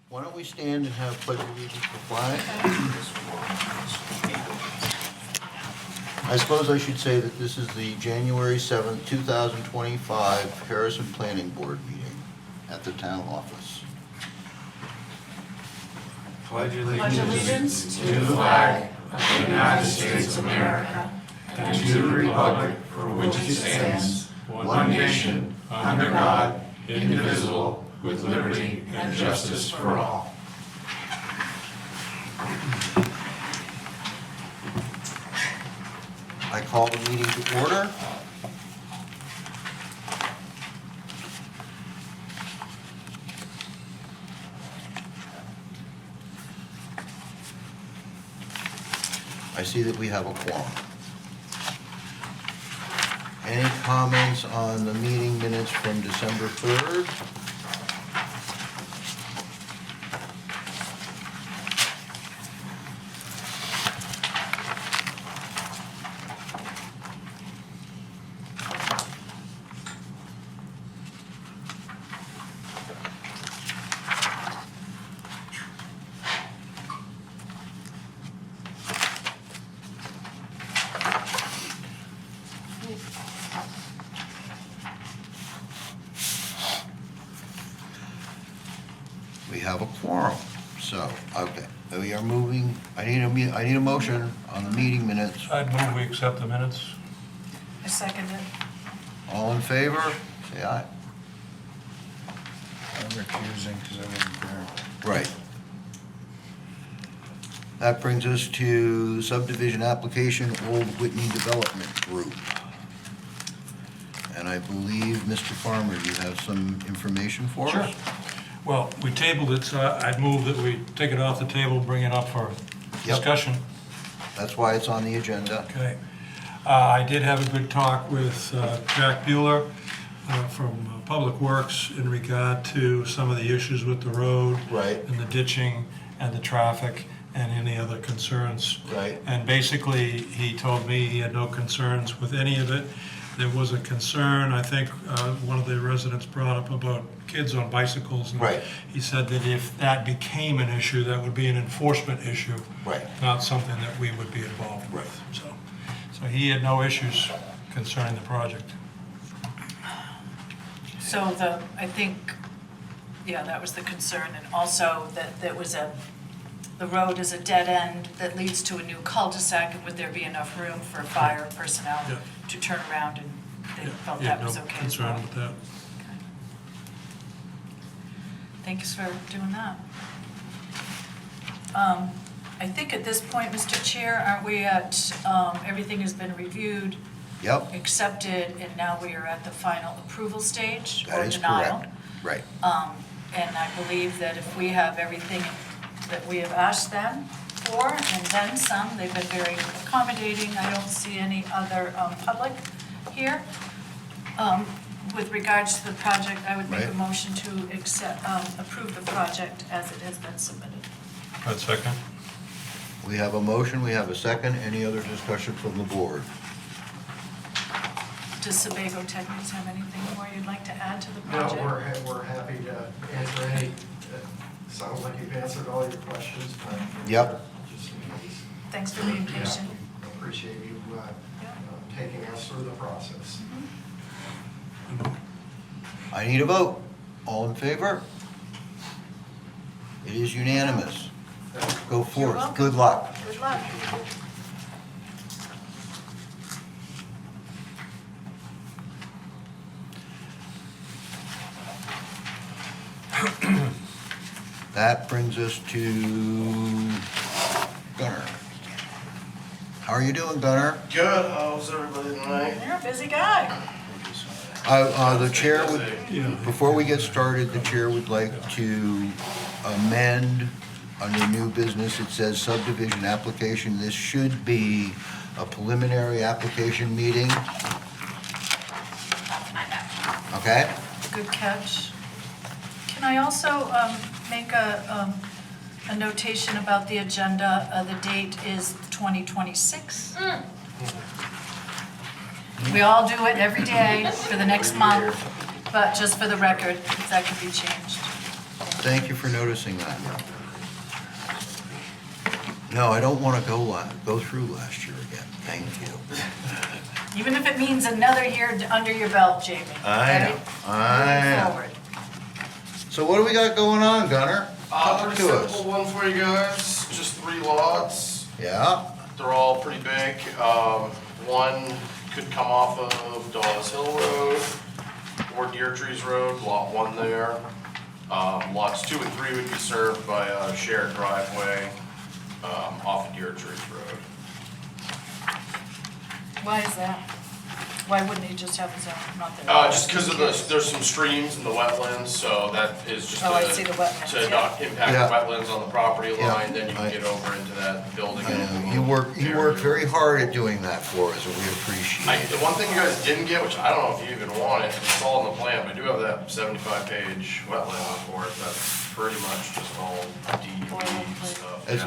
Why don't we stand and have pledge of allegiance to the flag? I suppose I should say that this is the January 7th, 2025 Harrison Planning Board meeting at the town office. Pledge allegiance to the flag of the United States of America and to the republic for which it stands, one nation, under God, indivisible, with liberty and justice for all. I call the meeting to order. I see that we have a quorum. Any comments on the meeting minutes from December 3rd? We have a quorum, so, okay, we are moving, I need a motion on the meeting minutes. I'd move we accept the minutes. I second it. All in favor, say aye. I'm recusing because I wasn't there. Right. That brings us to subdivision application, Old Whitney Development Group. And I believe, Mr. Farmer, you have some information for us? Sure. Well, we tabled it, so I'd move that we take it off the table, bring it up for discussion. That's why it's on the agenda. Okay. I did have a good talk with Jack Bueller from Public Works in regard to some of the issues with the road. Right. And the ditching and the traffic and any other concerns. Right. And basically, he told me he had no concerns with any of it. There was a concern, I think, one of the residents brought up about kids on bicycles. And Right. he said that if that became an issue, that would be an enforcement issue. Right. Not something that we would be involved with. Right. So he had no issues concerning the project. So I think, yeah, that was the concern, and also that there was the road is a dead end that leads to a new cul-de-sac, and would there be enough room for fire personnel Yeah. to turn around, and they Yeah, felt he had that was no okay as concern well. with that. Okay. Thanks for doing that. I think at this point, Mr. Chair, aren't we at, everything has been reviewed, Yep, accepted, and now we are at the final approval stage that or is denial? correct. Right. And I believe that if we have everything that we have asked them for, and then some, they've been very accommodating. I don't see any other public here. With regards to the project, I would make a Right. motion to accept, approve the project as it has been submitted. I'd second. We have a motion, we have a second. Any other discussion from the board? Does Sebago Techniques have anything more you'd like to add to the No, project? we're happy to answer any, it sounds like you've answered all your questions, but. Yep. Just, Thanks for being patient. yeah, appreciate you Yeah. taking us through the process. I need a vote. All in favor? It is unanimous. Go You're forth. welcome. Good luck. Good luck. That brings us to Gunner. How are you doing, Gunner? Good, how's everybody tonight? You're a busy guy. The chair would, before we get started, the chair would like to amend under new business. It says subdivision application. This should be a preliminary application meeting. Okay? Good catch. Can I also make a notation about the agenda? The date is 2026. We all do it every day for the next month, but just for the record, if that could be changed. Thank you for noticing that. No, I don't want to go through last year again. Thank you. Even if it means another year under your belt, Jamie. I know. okay? I Moving know. forward. So what do we got going on, Gunner? Talk Pretty to us. simple one for you guys, just 3 lots. Yeah, They're all pretty big. One could come off of Dawes Hill Road or Deer Trees Road, lot 1 there. Lots 2 and 3 would be served by a shared driveway off of Deer Trees Road. Why is that? Why wouldn't he just have his own, not there? Just because of there's some streams in the wetlands, so that is just Oh, I see the wetlands, to yeah. not impact Yeah. the wetlands on the property Yeah. line, then you can I- get over into that building. I and know. You work very hard at doing that for us, and we appreciate The it. one thing you guys didn't get, which I don't know if you even want it, it's all in the plan, but we do have that 75-page wetland report that's pretty much just all DEP stuff. As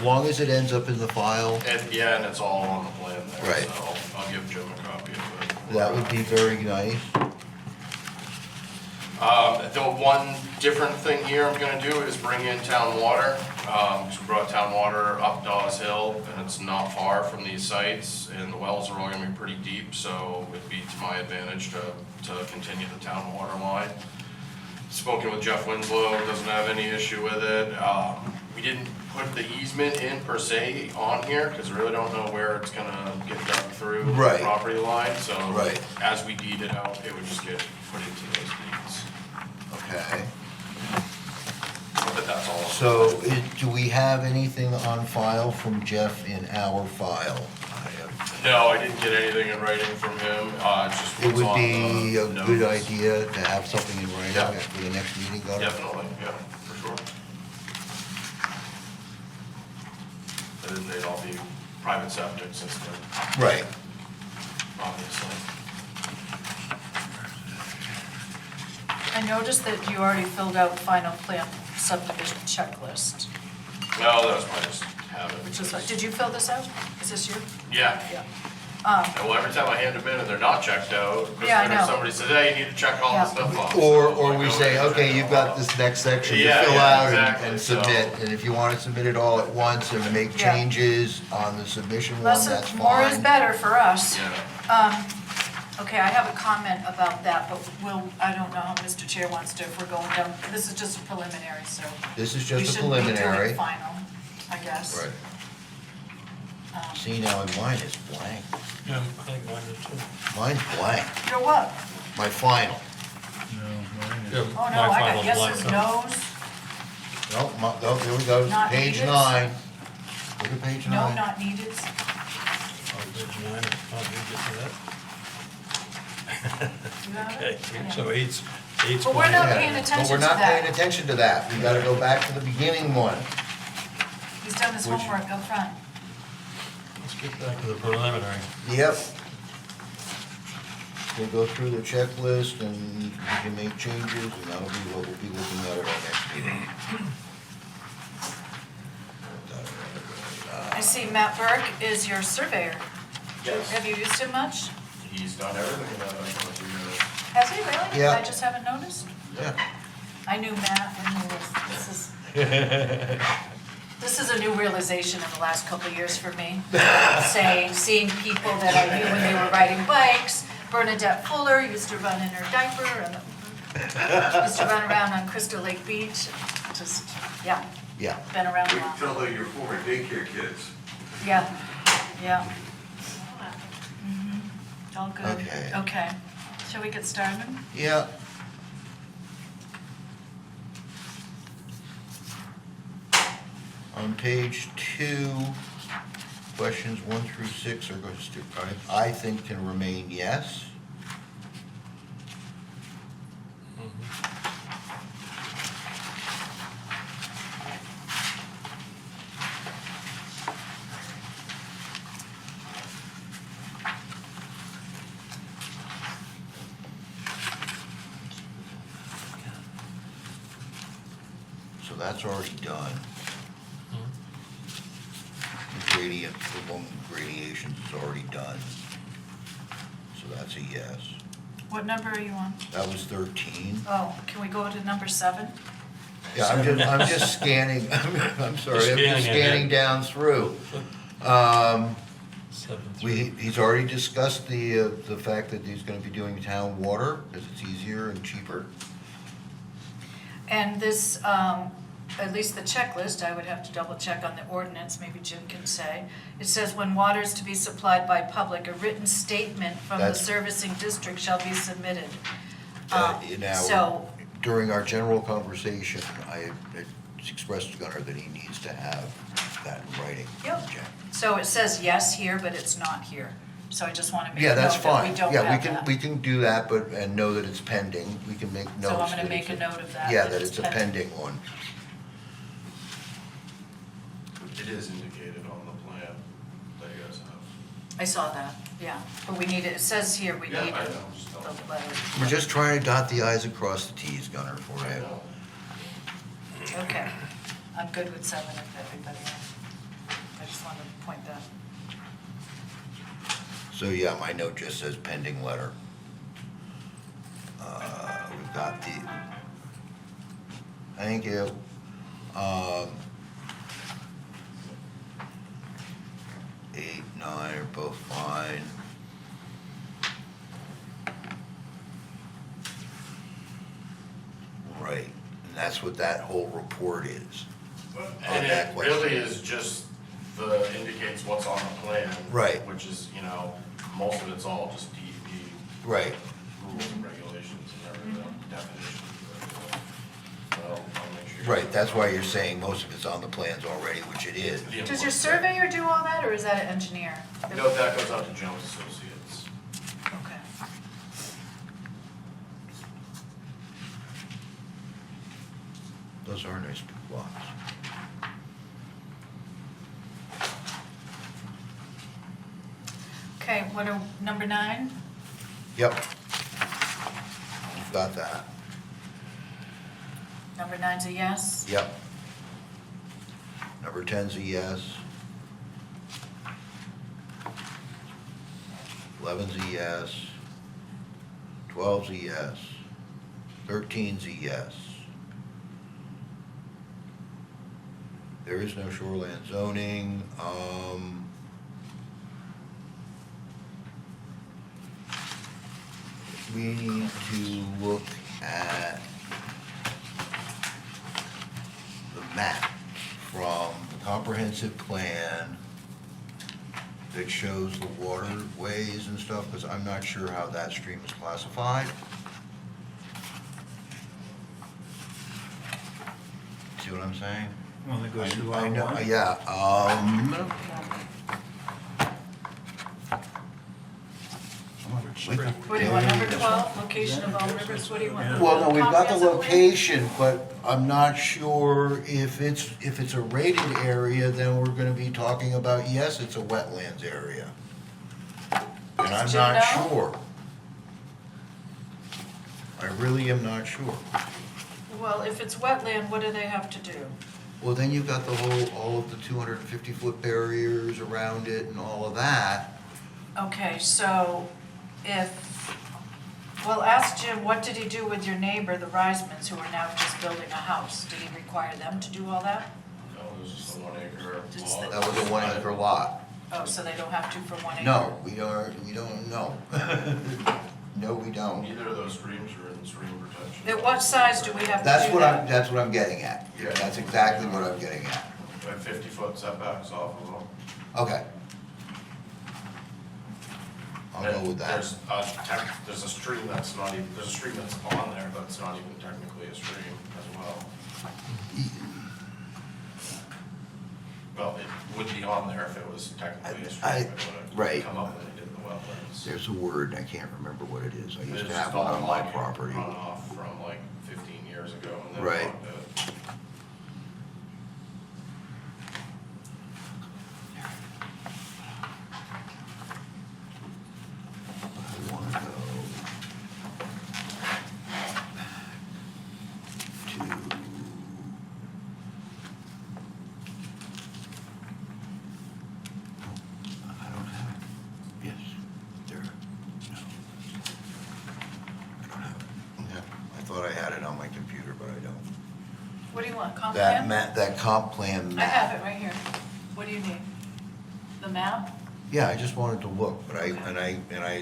long as it ends up in the file, And it's all on the plan there, Right. so I'll give Jim a copy of it. that would be very nice. The one different thing here I'm gonna do is bring in town water. So we brought town water up Dawes Hill, and it's not far from these sites, and the wells are all gonna be pretty deep, so it'd be to my advantage to continue the town water line. Spoken with Jeff Winslow, doesn't have any issue with it. We didn't put the easement in per se on here, because we really don't know where it's gonna get dug through the Right. property line, so Right. as we deed it out, it would just get put into those deeds. Okay. But that's all. So, do we have anything on file from Jeff in our file? No, I didn't get anything in writing from him, just It what's would on be the a good notes. idea to have something in writing Yeah. for the next meeting, Gunner? Definitely, yeah, for sure. And then they'd all be private septic system, Right. obviously. I noticed that you already filled out final plan subdivision checklist, No, that was probably just habit. which is, did you fill this out? Is this you? Yeah, Yeah. well, every time I hand them in and they're not checked out, Yeah, I because know. somebody says, hey, you need to check all Yeah. this stuff off. Or So I we go say, in and okay, check you've all got off. this next section to Yeah, fill yeah, out exactly, and so- submit. And if you want to submit it all at once and make Yeah. changes on the submission one, Less that's is, more is fine. better for us. Yeah. Okay, I have a comment about that, but I don't know how Mr. Chair wants to, if we're going down, this is just a preliminary, so. This is we just a shouldn't be doing preliminary. final, I guess. Right. See, now mine is blank. Yeah, I think mine is too. Mine's blank. Your what? My final. Yeah, Oh, no, my I got final's yeses, blank. no's, Oh, here we go, Not page needed. 9. Look at page 9. no, not needed. Oh, page 9, oh, you get to that? You have Okay, it? Yeah. so eight's But we're blank. not Yeah, paying But attention we're to not paying that. attention to that. We gotta go back to the beginning one. He's done his Which- homework up front. Let's get back to the preliminary. Yep. We'll go through the checklist and we can make changes, and that'll be what we'll be looking at our next meeting. I see Matt Burke is your surveyor. Yes. Have you used him much? He's done everything that I want to do. Has he really? Yeah. I just haven't noticed. Yeah. I knew Matt when he was, this is a new realization in the last couple of years for me. Seeing people that I knew when they were riding bikes. Bernadette Fuller used to run in her diaper and used to run around on Crystal Lake Beach. Just, yeah, Yeah. been around a We can while. tell they're your former daycare kids. Yeah, yeah. Mhm. All good. Okay. Okay. Shall we get started? Yeah. On page 2, questions 1 through 6 are going to, I think can remain yes. So that's already done. The gradient, the one gradations is already done. So that's a yes. What number are you on? That was 13. Oh, can we go to number 7? Yeah, I'm just scanning, I'm sorry, I'm You're just scanning scanning ahead. down through. He's already discussed the fact that he's gonna be doing town water, because it's easier and cheaper. And this, at least the checklist, I would have to double check on the ordinance, maybe Jim can say. It says when water is to be supplied by public, a written statement from the That's- servicing district shall be submitted. Now, So, during our general conversation, I expressed to Gunnar that he needs to have that in writing. Yep. Jen. so it says yes here, but it's not here. So I just want to make a Yeah, note that's that fine. we don't Yeah, have that. we can do that, but, and know that it's pending. We can make notes. So I'm gonna that make it's a note of that. Yeah, that it's a pending one. It is indicated on the plan that you guys have. I saw that, yeah. But we need it, it says here we Yeah, need I it, know, just the don't- letter. We're just trying to dot the i's and cross the t's, Gunnar, for I you. know. Okay, I'm good with 7 if everybody else. I just wanted to point that. So, yeah, my note just says pending letter. We've got the, thank you. 8, 9 are both fine. Right, and that's what that whole report is. And that it question. really is just indicates what's on the plan. Right. Which is, most of it's all just DEP Right, rules and regulations and everything, definitions. So I'll make sure. right, that's why you're saying most of it's on the plans already, which it is. The Does your input. surveyor do all that, or is that an engineer? No, that goes out to Jones Associates. Okay. Those are nice big blocks. Okay, what are, number 9? Yep. We've got that. Number 9's a yes? Yep. Number 10's a yes. 11's a yes. 12's a yes. 13's a yes. There is no shoreline zoning. We need to look at the map from the comprehensive plan that shows the waterways and stuff, because I'm not sure how that stream is classified. See what I'm saying? Well, it goes through I know, R1. yeah, What do you want, number 12, location of all rivers, what do you want? Well, no, we've got the Comprehensive plan? location, but I'm not sure if it's a rated area, then we're gonna be talking about, yes, it's a wetlands area. And I'm Do you not know? sure. I really am not sure. Well, if it's wetland, what do they have to do? Well, then you've got all of the 250-foot barriers around it and all of that. Okay, so well, ask Jim, what did he do with your neighbor, the Reismans, who are now just building a house? Did he require them to do all that? No, this is a 1 acre Just lot. That was a 1 acre lot. Oh, so they don't have to for 1 acre? No, we don't, no. No, we don't. Neither of those streams are in stream protection. At what size do we have to do that? That's what I'm getting at. Yeah. That's exactly what I'm getting at. We have 50-foot setbacks off of them. Okay. I'll go with that. There's a stream that's not even, there's a stream that's on there, but it's not even technically a stream as well. Well, it would be on there if it was technically a stream. It would right. have come up when they did the wetlands. There's a word, I can't remember what it is. I It's used to just have one all on my like property. Runoff from like 15 years ago and then Right. blocked it. I wanna go to I don't have, yes, there, no. I don't have it. Yeah, I thought I had it on my computer, but I don't. that plan? that comp plan I map. have it right here. What do you need? The map? Yeah, I just wanted to look, but I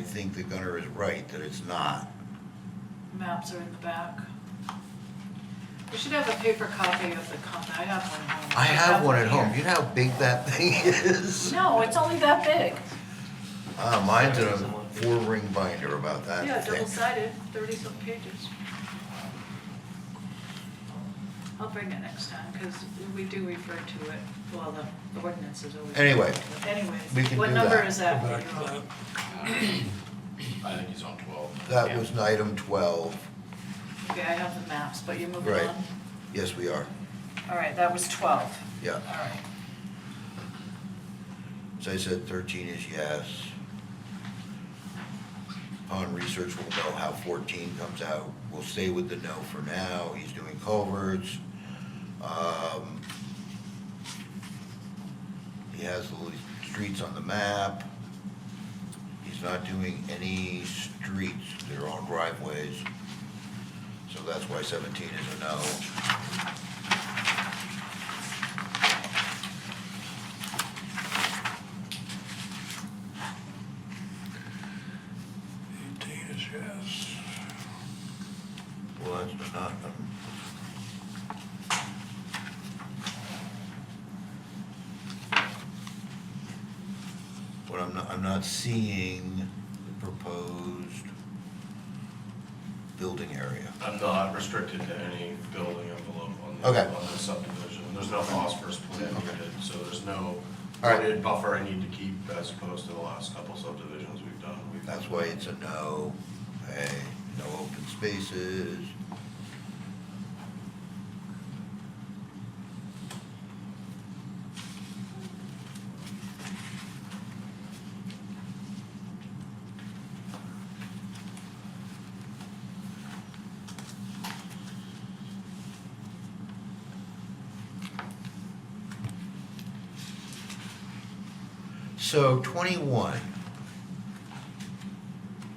think that Gunnar is right, that it's not. Maps are in the back. We should have a paper copy of the comp, I have one at home. I have one at here. home. Do you know how big that thing is? No, it's only that big. Mine's in a 4-ring binder about that Yeah, thick. double-sided, 30-some pages. I'll bring it next time, because we do refer to it, well, the ordinance is always. Anyway, referred to it. we Anyways, can what do number that. is that? Go back to that. I think he's on 12. That was item 12. Okay, I have the maps, but you're moving Right. on? Yes, we are. All right, that was 12. Yeah. All right. So I said 13 is yes. Upon research, we'll know how 14 comes out. We'll stay with the no for now. He's doing culverts. He has the streets on the map. He's not doing any streets. They're all driveways. So that's why 17 is a no. Is yes. Well, that's not, but I'm not seeing the proposed building area. I'm not restricted to any building envelope on Okay. the subdivision. There's no phosphorus plan needed, so there's no All right. wooded buffer I need to keep as opposed to the last couple subdivisions we've done. That's why it's a no. Okay, no open spaces. So 21.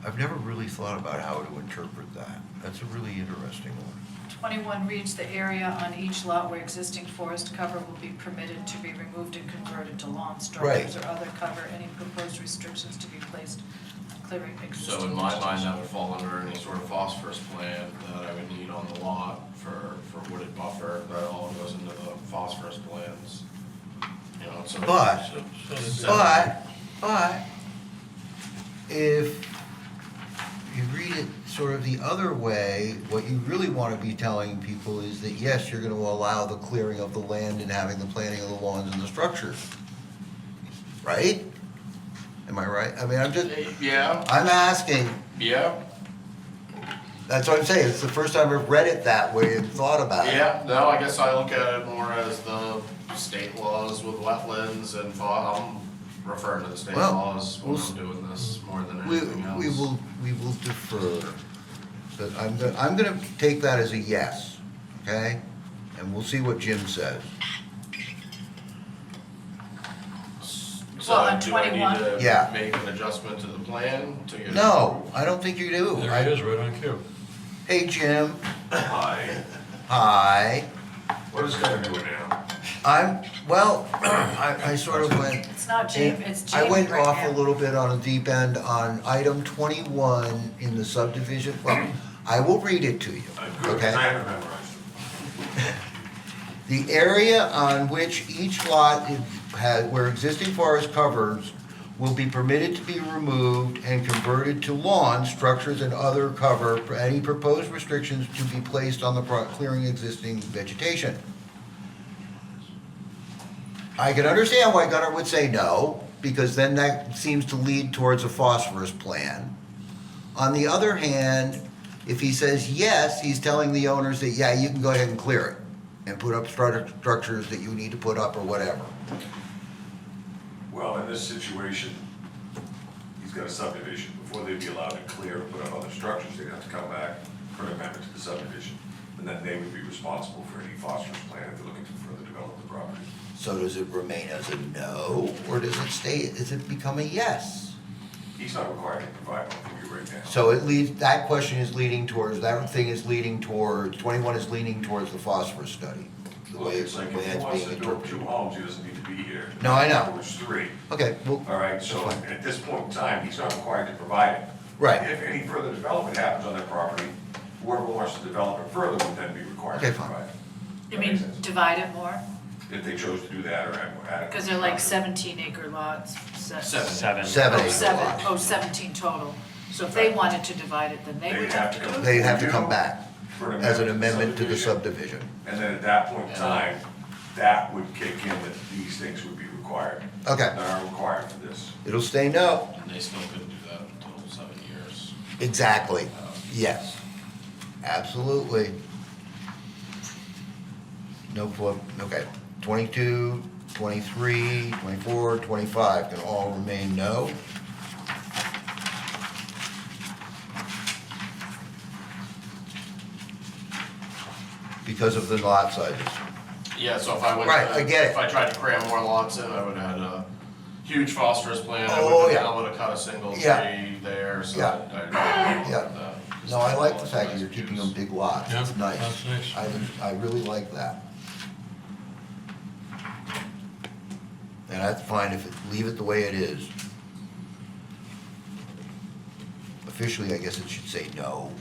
I've never really thought about how to interpret that. That's a really interesting one. 21 reads, "The area on each lot where existing forest cover will be permitted to be removed and converted to lawn structures or other cover. Any proposed restrictions to be placed on clearing existing." So in my mind, vegetation." that would fall under any sort of phosphorus plan that I would need on the lot for wooded buffer. That all goes into the phosphorus plans. You know, so. But, but, if you read it sort of the other way, what you really want to be telling people is that, yes, you're going to allow the clearing of the land and having the planting of the lawns and the structures. Right? Am I right? I mean, Yeah, I'm asking, yeah, that's what I'm saying, it's the first time I've read it that way and thought about it. yeah. No, I guess I look at it more as the state laws with wetlands and I'm referring to the state Well, laws when we'll I'm doing this more than We, anything else. we will defer, but I'm gonna take that as a yes, okay? And we'll see what Jim says. So Well, on do I 21? need to Yeah. make an adjustment to the plan to get? No, I don't think you do. There it is, right on cue. Hey, Jim, Hi, hi. what is gonna do it now? I sort of went. It's not James, it's James I went right off a now. little bit on a deep end on item 21 in the subdivision. Well, I will read it to you, Good, okay? because I haven't memorized it. The area on which each lot where existing forest covers will be permitted to be removed and converted to lawn, structures, and other cover for any proposed restrictions to be placed on the clearing existing vegetation. I can understand why Gunnar would say no, because then that seems to lead towards a phosphorus plan. On the other hand, if he says yes, he's telling the owners that, yeah, you can go ahead and clear it and put up structures that you need to put up or whatever. Well, in this situation, he's got a subdivision. Before they'd be allowed to clear and put up other structures, they'd have to come back for an amendment to the subdivision. And then they would be responsible for any phosphorus plan if they're looking to further develop the property. So does it remain as a no, or does it become a yes? He's not required to provide one for you right now. So it leads, that question is leading towards, that thing is leading towards, 21 is leaning towards the phosphorus study. the Look, way it's like if it's he wants being to build interpreted. 2 homes, he doesn't need to be here. No, I know. There's 3. Okay, well, All right, so That's fine. at this point in time, he's not required to provide it. Right. If any further development happens on that property, whoever wants to develop it further would then be required to Okay, fine. provide it. You That mean makes sense. divide it more? If they chose to do that or add it. Because they're like 17-acre lots. Seven. 7 Oh, acre seven. lots. Oh, 17 total. So if they wanted to divide it, then they would have to do it? They have to come back For as an amendment to the subdivision. And then at that point in time, that would kick in that these things would be required. Okay. That are required for this. It'll stay no. And they still couldn't do that until 7 years. Exactly, yes, absolutely. No, okay, 22, 23, 24, 25 can all remain no. Because of the lot sizes. Yeah, so if I went, Right, I get it. if I tried to cram more lots in, I would have had a huge phosphorus plan. Oh, yeah. I would have cut a single Yeah. tree there, so Yeah. I'd. Yeah. No, I like the fact that you're keeping them big lots, Yeah, it's nice. that's nice. I really like that. And that's fine if it, leave it the way it is. Officially, I guess it should say no.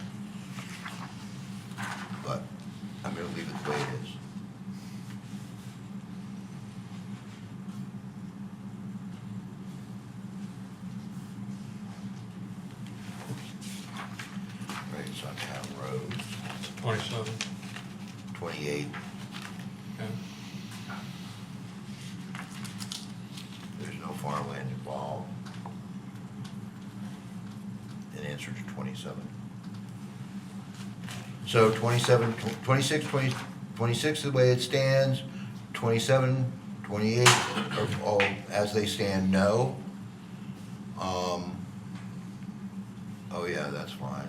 But I'm gonna leave it the way it is. Right, it's on town roads, 27, 28. yeah. There's no farmland involved. In answer to 27. So 27, 26, 26 the way it stands, 27, 28 are all as they stand, no. Oh yeah, that's fine.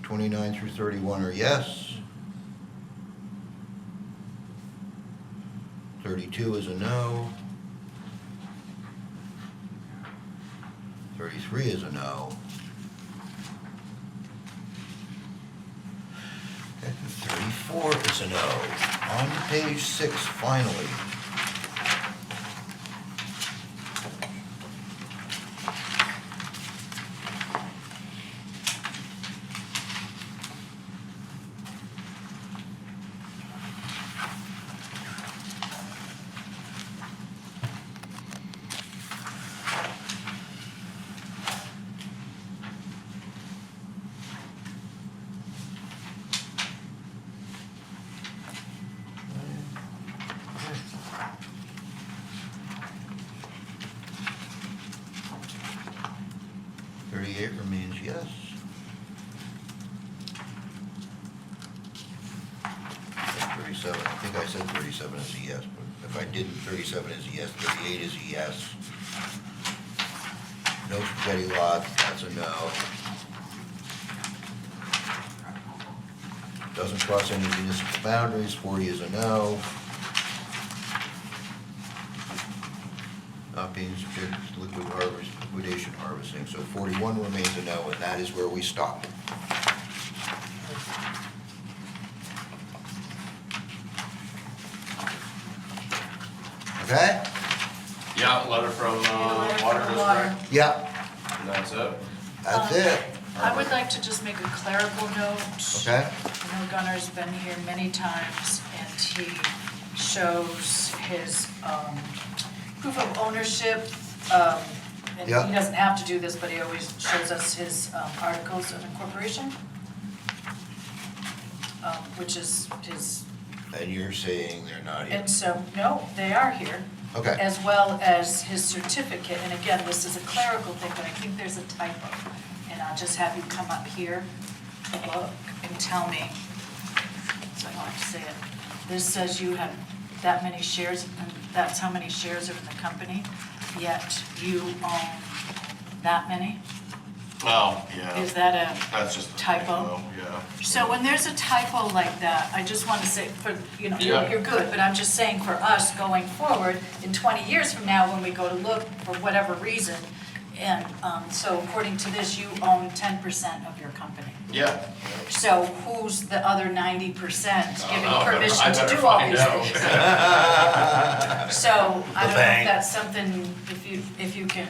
29 through 31 are yes. 32 is a no. 33 is a no. And 34 is a no. On to page 6, finally. Remains yes. 37, I think I said 37 is a yes, but if I didn't, 37 is a yes, 38 is a yes. No spaghetti lots, that's a no. Doesn't cross any municipal boundaries, 40 is a no. Not being subject to liquidation harvesting, so 41 remains a no, and that is where we stop. Okay? Yeah, letter from, letter Water from water. District, Yep, and that's it. that's it. I would like to just make a clerical note. Okay? I know Gunner's been here many times, and he shows his proof of ownership. And Yeah. he doesn't have to do this, but he always shows us his articles of incorporation, which is his, And you're saying they're not here? and so, no, they are here. Okay. As well as his certificate, and again, this is a clerical thing, but I think there's a typo. And I'll just have you come up here and look and tell me, so I don't have to say it. This says you have that many shares, and that's how many shares are in the company, yet you own that many? Oh, yeah. Is that a That's just a typo? Yeah. So when there's a typo like that, I just want to say, for, you know, Yeah. you're good, but I'm just saying for us going forward, in 20 years from now, when we go to look for whatever reason, And so according to this, you own 10% of your company. Yeah. So who's the other 90% giving know. permission I to better do all find these out. things? So I don't know if bank. that's something, if you can,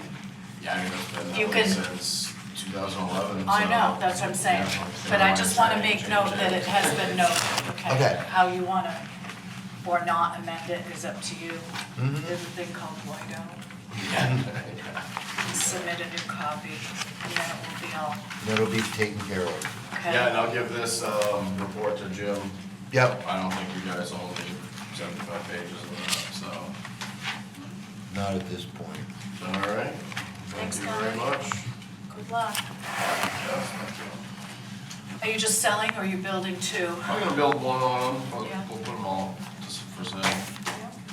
Yeah, I mean, it's been You that way can- since 2011. I so- know, that's what I'm saying. But I just want to make note that it has been noted, okay? Okay. How you want to, or not amend it is up to you. Mhm. There's a thing called whiteout. Yeah. Submit a new copy, and then it will be all, That'll be taken care of. okay? Yeah, and I'll give this report to Jim. Yep, I don't think you guys all need 75 pages of that, so. not at this point. All right. Thanks, Thank you very Colin. much. Good luck. Yes, thank you. Are you just selling or are you building two? I'm gonna build one on them, Yeah. we'll put them all just for sale.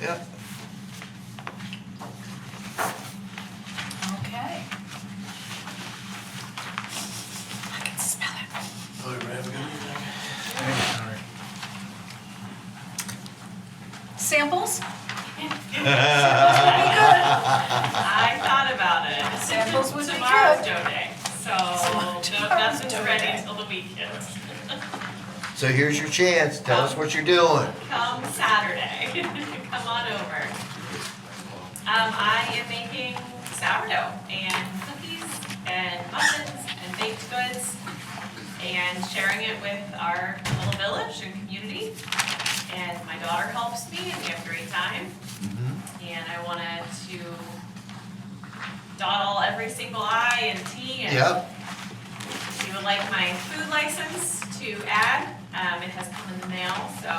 Yep. Okay. I can smell it. Oh, you ready? Samples? I thought about it. Samples would be Tomorrow's good. Joe Day, so Tomorrow's nothing's Joe ready Day. until the weekend. So here's your chance, tell us what you're doing. Come Saturday, come on over. I am making sourdough and cookies and muffins and baked goods and sharing it with our little village and community. And my daughter helps me and we have a great time. Mhm. And I wanted to dot every single I and T. And Yep, if you would like my food license to add, it has come in the mail, so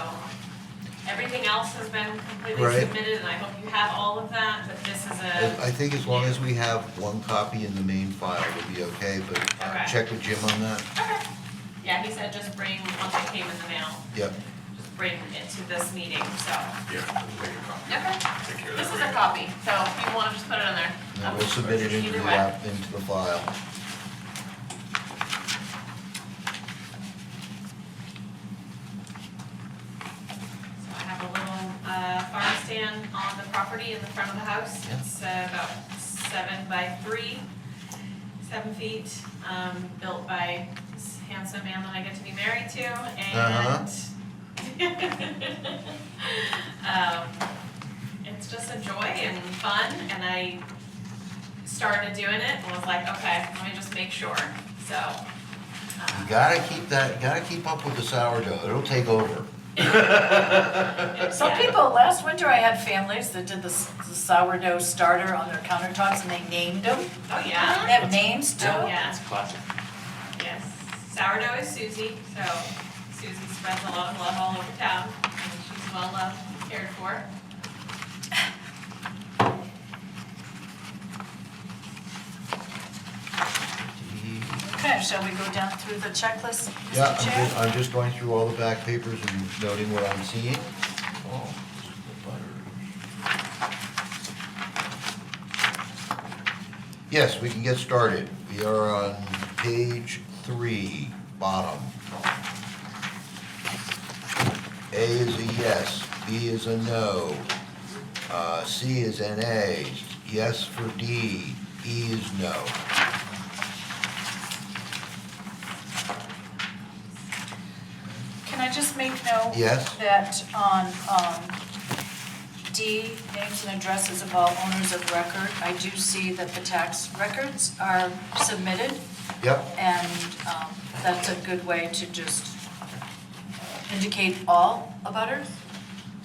everything else has been completely Right. submitted, and I hope you have all of that, but this is I think as long as we have one copy in the main file, we'll be okay, but Okay. check with Jim on that. Okay. Yeah, he said just bring, once it came in the mail, Yep, just bring it to this meeting, so. Yeah, we'll make a copy. Okay. Take care of This that. is a copy, so if you wanna just put it in there. and then we'll submit it into Either the way. into the file. So I have a little farm stand on the property in the front of the house. Yeah. It's about 7 feet, built by this handsome man that I get to be married to, and it's just a joy and fun, and I started doing it and was like, okay, let me just make sure, so. You gotta keep up with the sourdough, it'll take over. Some yeah. people, last winter I had families that did the sourdough starter on their countertops and they named them. Oh, yeah? They have names too. Oh, yeah. It's classic. Yes, sourdough is Susie, so Susie spreads a lot of love all over town, and she's well loved and cared for. Okay, shall we go down through the checklist, Yeah, Mr. Chair? I'm just going through all the back papers and noting what I'm seeing. Oh, yes, we can get started. We are on page 3, bottom. A is a yes, B is a no, C is an A, yes for D, E is no. Can I just make note? Yes. That on D, names and addresses of all owners of record, I do see that the tax records are submitted, Yep, and that's a good way to just indicate all abutters.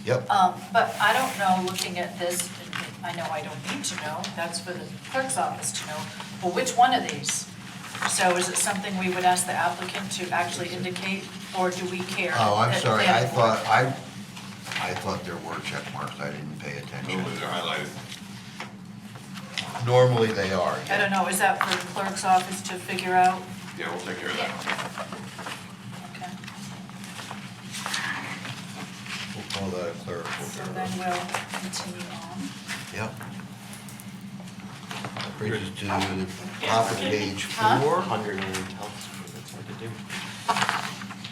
yep. But I don't know, looking at this, I know I don't need to know, that's for the clerk's office to know, well, which one of these? So is it something we would ask the applicant to actually indicate, or do we care? Oh, I'm that sorry, they I have- thought there were check marks, I didn't pay attention. Normally they're highlighted. Normally they are, I don't know, is that for the clerk's office to figure out? Yeah, we'll take care of that. Okay, We'll call that a clerical so error. then we'll continue on. Yep. That brings us to the top of page Huh? 4. 100 and health, that's hard to do.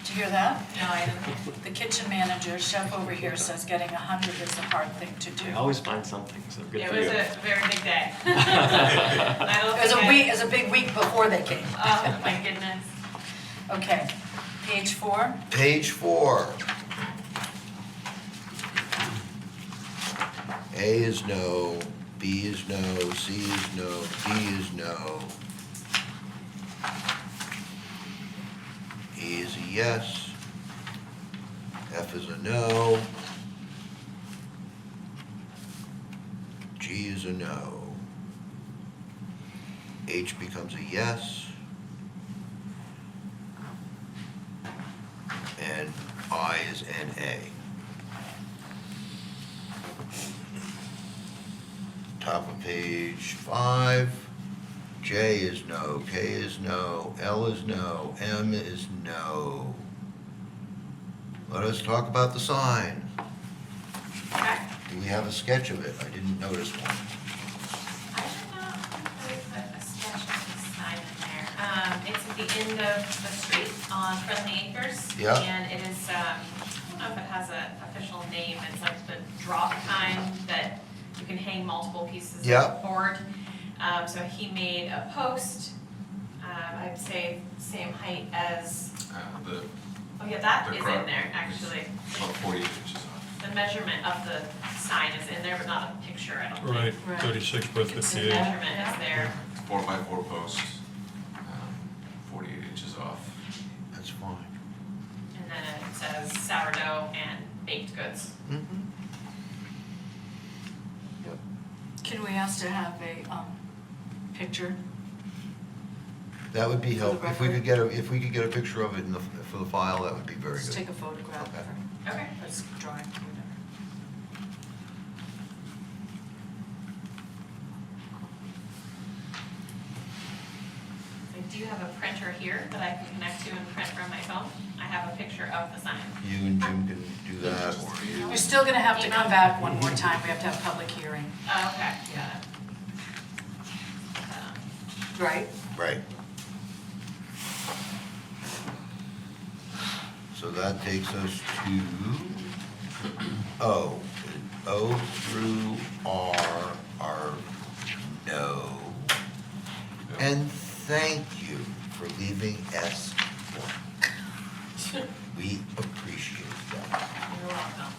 Did you hear that? No, I didn't. The kitchen man manager, chef over here says getting 100 is a hard thing to do. I always find something, so good It for was you. a very big day. I don't It was a think week, it was a big week before they came. Oh, my goodness. Okay, page 4. Page 4. A is no, B is no, C is no, D is no. E is a yes. F is a no. G is a no. H becomes a yes. And I is NA. Top of page 5. J is no, K is no, L is no, M is no. Let us talk about the sign. Okay. Do we have a sketch of it? I didn't notice one. I did not really put a sketch of the sign in there. It's at the end of the street on Friendly Acres. Yeah. And it is, I don't know if it has an official name, it's like the drop kind that you can hang multiple pieces Yeah. of board. So he made a post, I'd say same height as, The, oh yeah, that The is crop in there, actually. about 48 inches off. The measurement of the sign is in there, but not a picture, I don't think. Right, Right. 36 by The 58. measurement is there. 4x4 post, 48 inches off. That's fine. And then it says sourdough and baked goods. Mm-hmm. Yep. Can we ask to have a picture? That would be For the helpful. If we record. could get a picture of it for the file, that would be very Just good. take a photograph of Okay. her. Okay. Let's draw it, whatever. I do have a printer here that I can connect to and print from my phone. I have a picture of the sign. You and Jim can do that, or you. You're still gonna have to come back one more time, we have to have a public hearing. Oh, okay, got it. Right. Right. So that takes us to O. O through R are no. And thank you for leaving S blank. We appreciate that. You're welcome.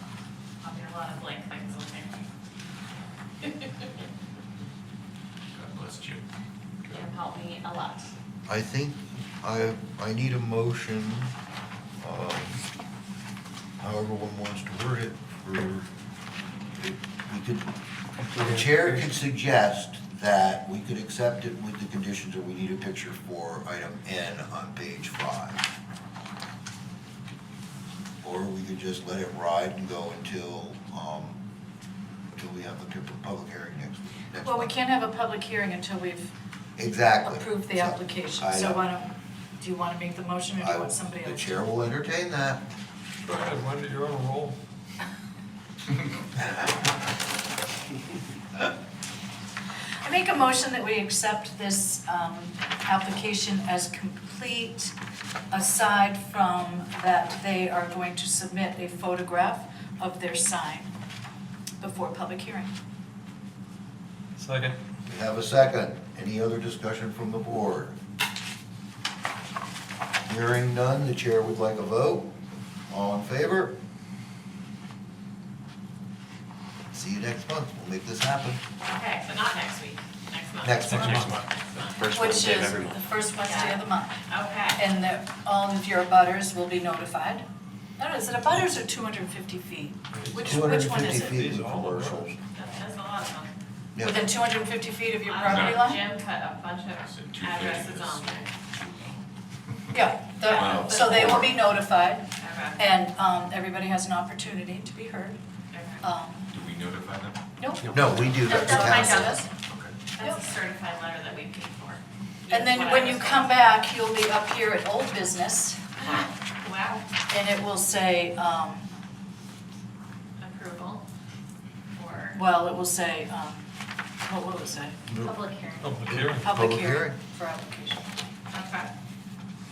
I'll get a lot of blank things on there. God bless Jim. Jim helped me a lot. I think I need a motion, however one wants to word it, the chair could suggest that we could accept it with the conditions that we need a picture for item N on page 5. Or we could just let it ride and go until we have the public hearing next week. Well, we can't have a public hearing until we've Exactly. approved the So, application. I So know. do you wanna make the motion or do you want somebody else? The chair will entertain that. Go ahead, Wendy, you're on a roll. I make a motion that we accept this application as complete, aside from that they are going to submit a photograph of their sign before public hearing. Second. We have a second. Any other discussion from the board? Hearing none, the chair would like a vote. All in favor? See you next month. We'll make this happen. Okay, but not next week, next month. Next month. Next month. First Which Wednesday of is every the month. first Wednesday of the month. Okay. And all of your abutters will be notified. No, is it abutters or 250 feet? Which one is 250 it? feet These in are all the commercial. roads. That's a lot of them. Yeah. Within 250 feet of your I property don't know, line? Jim put a bunch Said of 250 addresses is- on there. Yeah, Wow. so they will be notified, Okay. and everybody has an opportunity to be heard. Okay. Do we notify them? Nope. No, we do that. That's The my council. house. Okay. That's a certified letter that we paid for. And then That's when what I you was come back, you'll be up here at old business, told. Wow, and it will say, approval for well, it will say, what will it say? public hearing. Public hearing. Public Public hearing hearing. for application. Okay.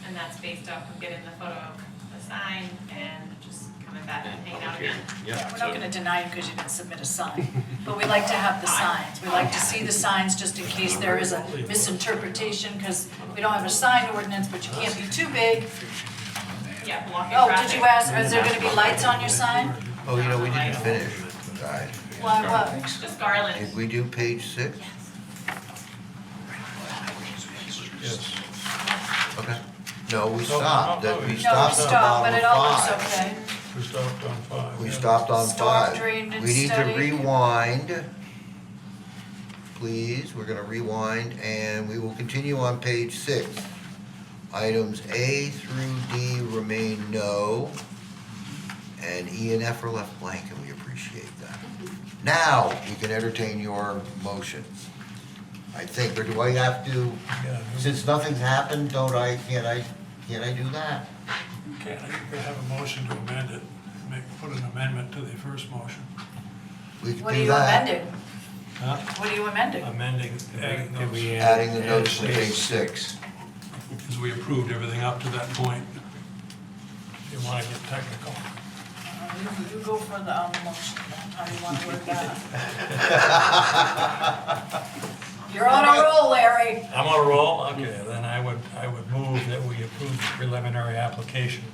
And that's based off of getting the photo of the sign and just coming back and hanging now and again. Yeah, we're not gonna deny you because you didn't submit a sign, but we like to have the signs. We like to see the signs just in case there is a misinterpretation, because we don't have a sign ordinance, but you can't be too big. Yeah, blocking Oh, traffic. did you ask, is there gonna be lights on your sign? Oh, you know, we didn't finish, guys. Why, what? Just garland. Did we do page 6? Yes. Okay. No, we stopped. no, That no, we no, stopped No, we at stopped, but bottom it all looks of 5. okay. We stopped on 5. We yeah. stopped on Storm 5. drainage We need to study. rewind. Please, we're gonna rewind, and we will continue on page 6. Items A through D remain no, and E and F are left blank, and we appreciate that. Now, we can entertain your motion. I think, or do I have to, Yeah. since nothing's happened, can't I do that? Okay, you could have a motion to amend it, put an amendment to the first motion. We can What are do you that. amending? Huh? What are you amending? Amending, adding those, Adding the notes to page 6. because we approved everything up to that point. If you want to get technical. You go for the motion, then. How do you want to word that? You're on a roll, Larry. I'm on a roll? Okay, then I would move that we approve the preliminary application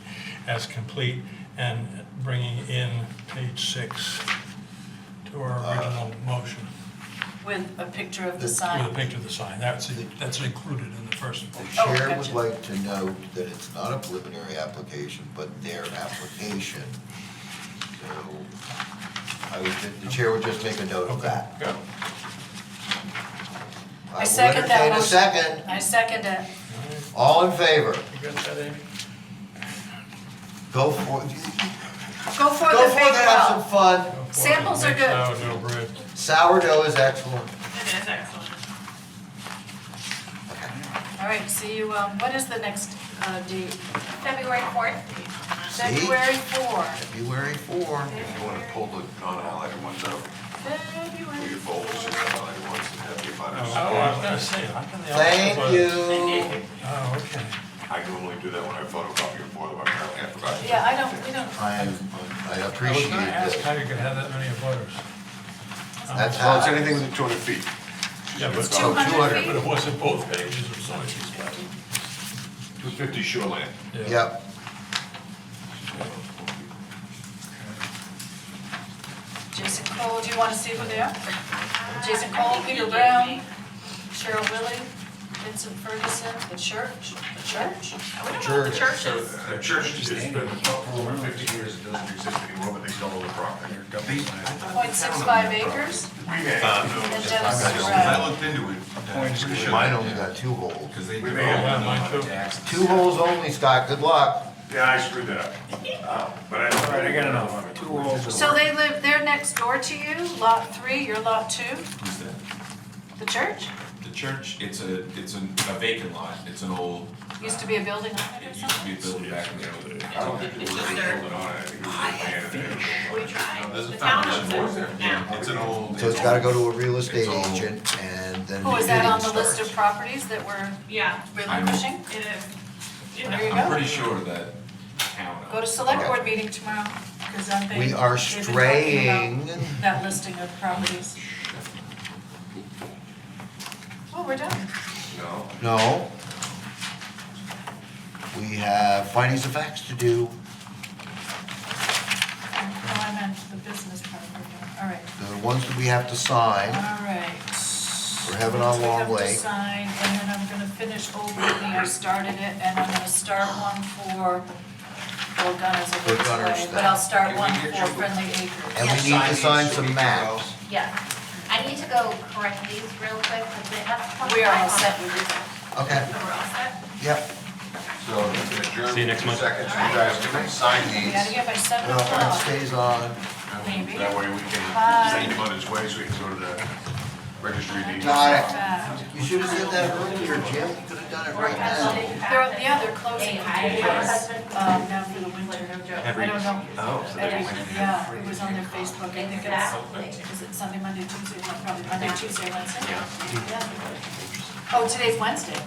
as complete and bringing in page 6 to our original motion With a picture of the with a sign. picture of the sign. That's included in the first The motion. Oh, chair would gotcha. like to note that it's not a preliminary application, but their application. So, the chair would just make a note of that. Good. I second that will entertain a motion. second. I second it. All in favor? You got that, Amy? Go for, Go for go the for big it, have some well. fun. Go for it. Samples are Make good. sourdough bread. Sourdough is excellent. It is excellent. All right, see you, what is the next date? February 4th. February 4. February 4. If you wanna pull the non-highlighted ones out, pull February your folders and highlighted ones and have the Oh, abutters. I was gonna say, how can they all? Thank you. Oh, okay. I normally do that when I photocopy them for them, apparently I forgot. to. Yeah, we don't. I I was appreciate gonna ask this. how you could have that many butters. That's Well, it's how, anything within 200 feet. Yeah, but, It's 200 200. but it wasn't both pages of so much left. 250 shoreline. yep. Jason Cole, do you want to see who they are? Jason Cole, Peter Brown, Cheryl Willie, Vincent Ferguson, the church. We don't know what the church So is. the church has been up for over 50 years, it doesn't exist anymore, but they still own the property. 0.65 acres, We may have to know. and Dennis I Surratt. looked into it. Pretty sure Mine only got 2 holes. Because they We do may have- Yeah, mine too. 2 holes only, Scott, good luck. Yeah, I screwed that up. But I don't. I got enough. 2 holes. So they live, they're next door to you, lot 3, you're lot 2, Who's that? the church? The church, it's a vacant lot. It's an old, Used to be a building on it or it used to something? be a building back in the old days. I don't think it It's was just really their- building on it, I think it was just land and We tried. There's a The town foundation owns for it it. now. It's an old. So it's gotta go to a real estate It's all- agent, and then. Oh, is the that on bidding the list starts. of properties that we're Yeah, relinquishing? it is. You There know. you I'm go. pretty sure that town. Go to select board meeting tomorrow, because I'm being. We are they've been talking straying. about that listing of properties. Oh, we're done. No. No. We have findings of facts to do. Oh, I meant the business part, we're done. All right, The ones that we have to sign. all right. We're having our long We way. have to sign, and then I'm gonna finish Old Whitney, I started it, and I'm gonna start one for, well, Gunners a For ways Gunners away, but then. I'll start Can we one get for your- Friendly Acres. And we need to sign some maps. Yeah, I need to go correct these real quick, because they have. We are all set with this. Okay, So we're all set? yep. So you can adjourn. See you next month. Seconds, you guys can sign We these. gotta get by 7 Well, mine o'clock. stays on. Maybe. That way we can Bye. send him on his way so he can go to the registry of deeds. Got it. Back. You should have said that earlier, Jim. You could have done it right now. They're closing in 3 days, now for the winter. I don't know. Yeah, it was on their Facebook, I think it's, is it Sunday, Monday, Tuesday, no, probably Monday, Tuesday, Wednesday? Yeah. Oh, today's Wednesday.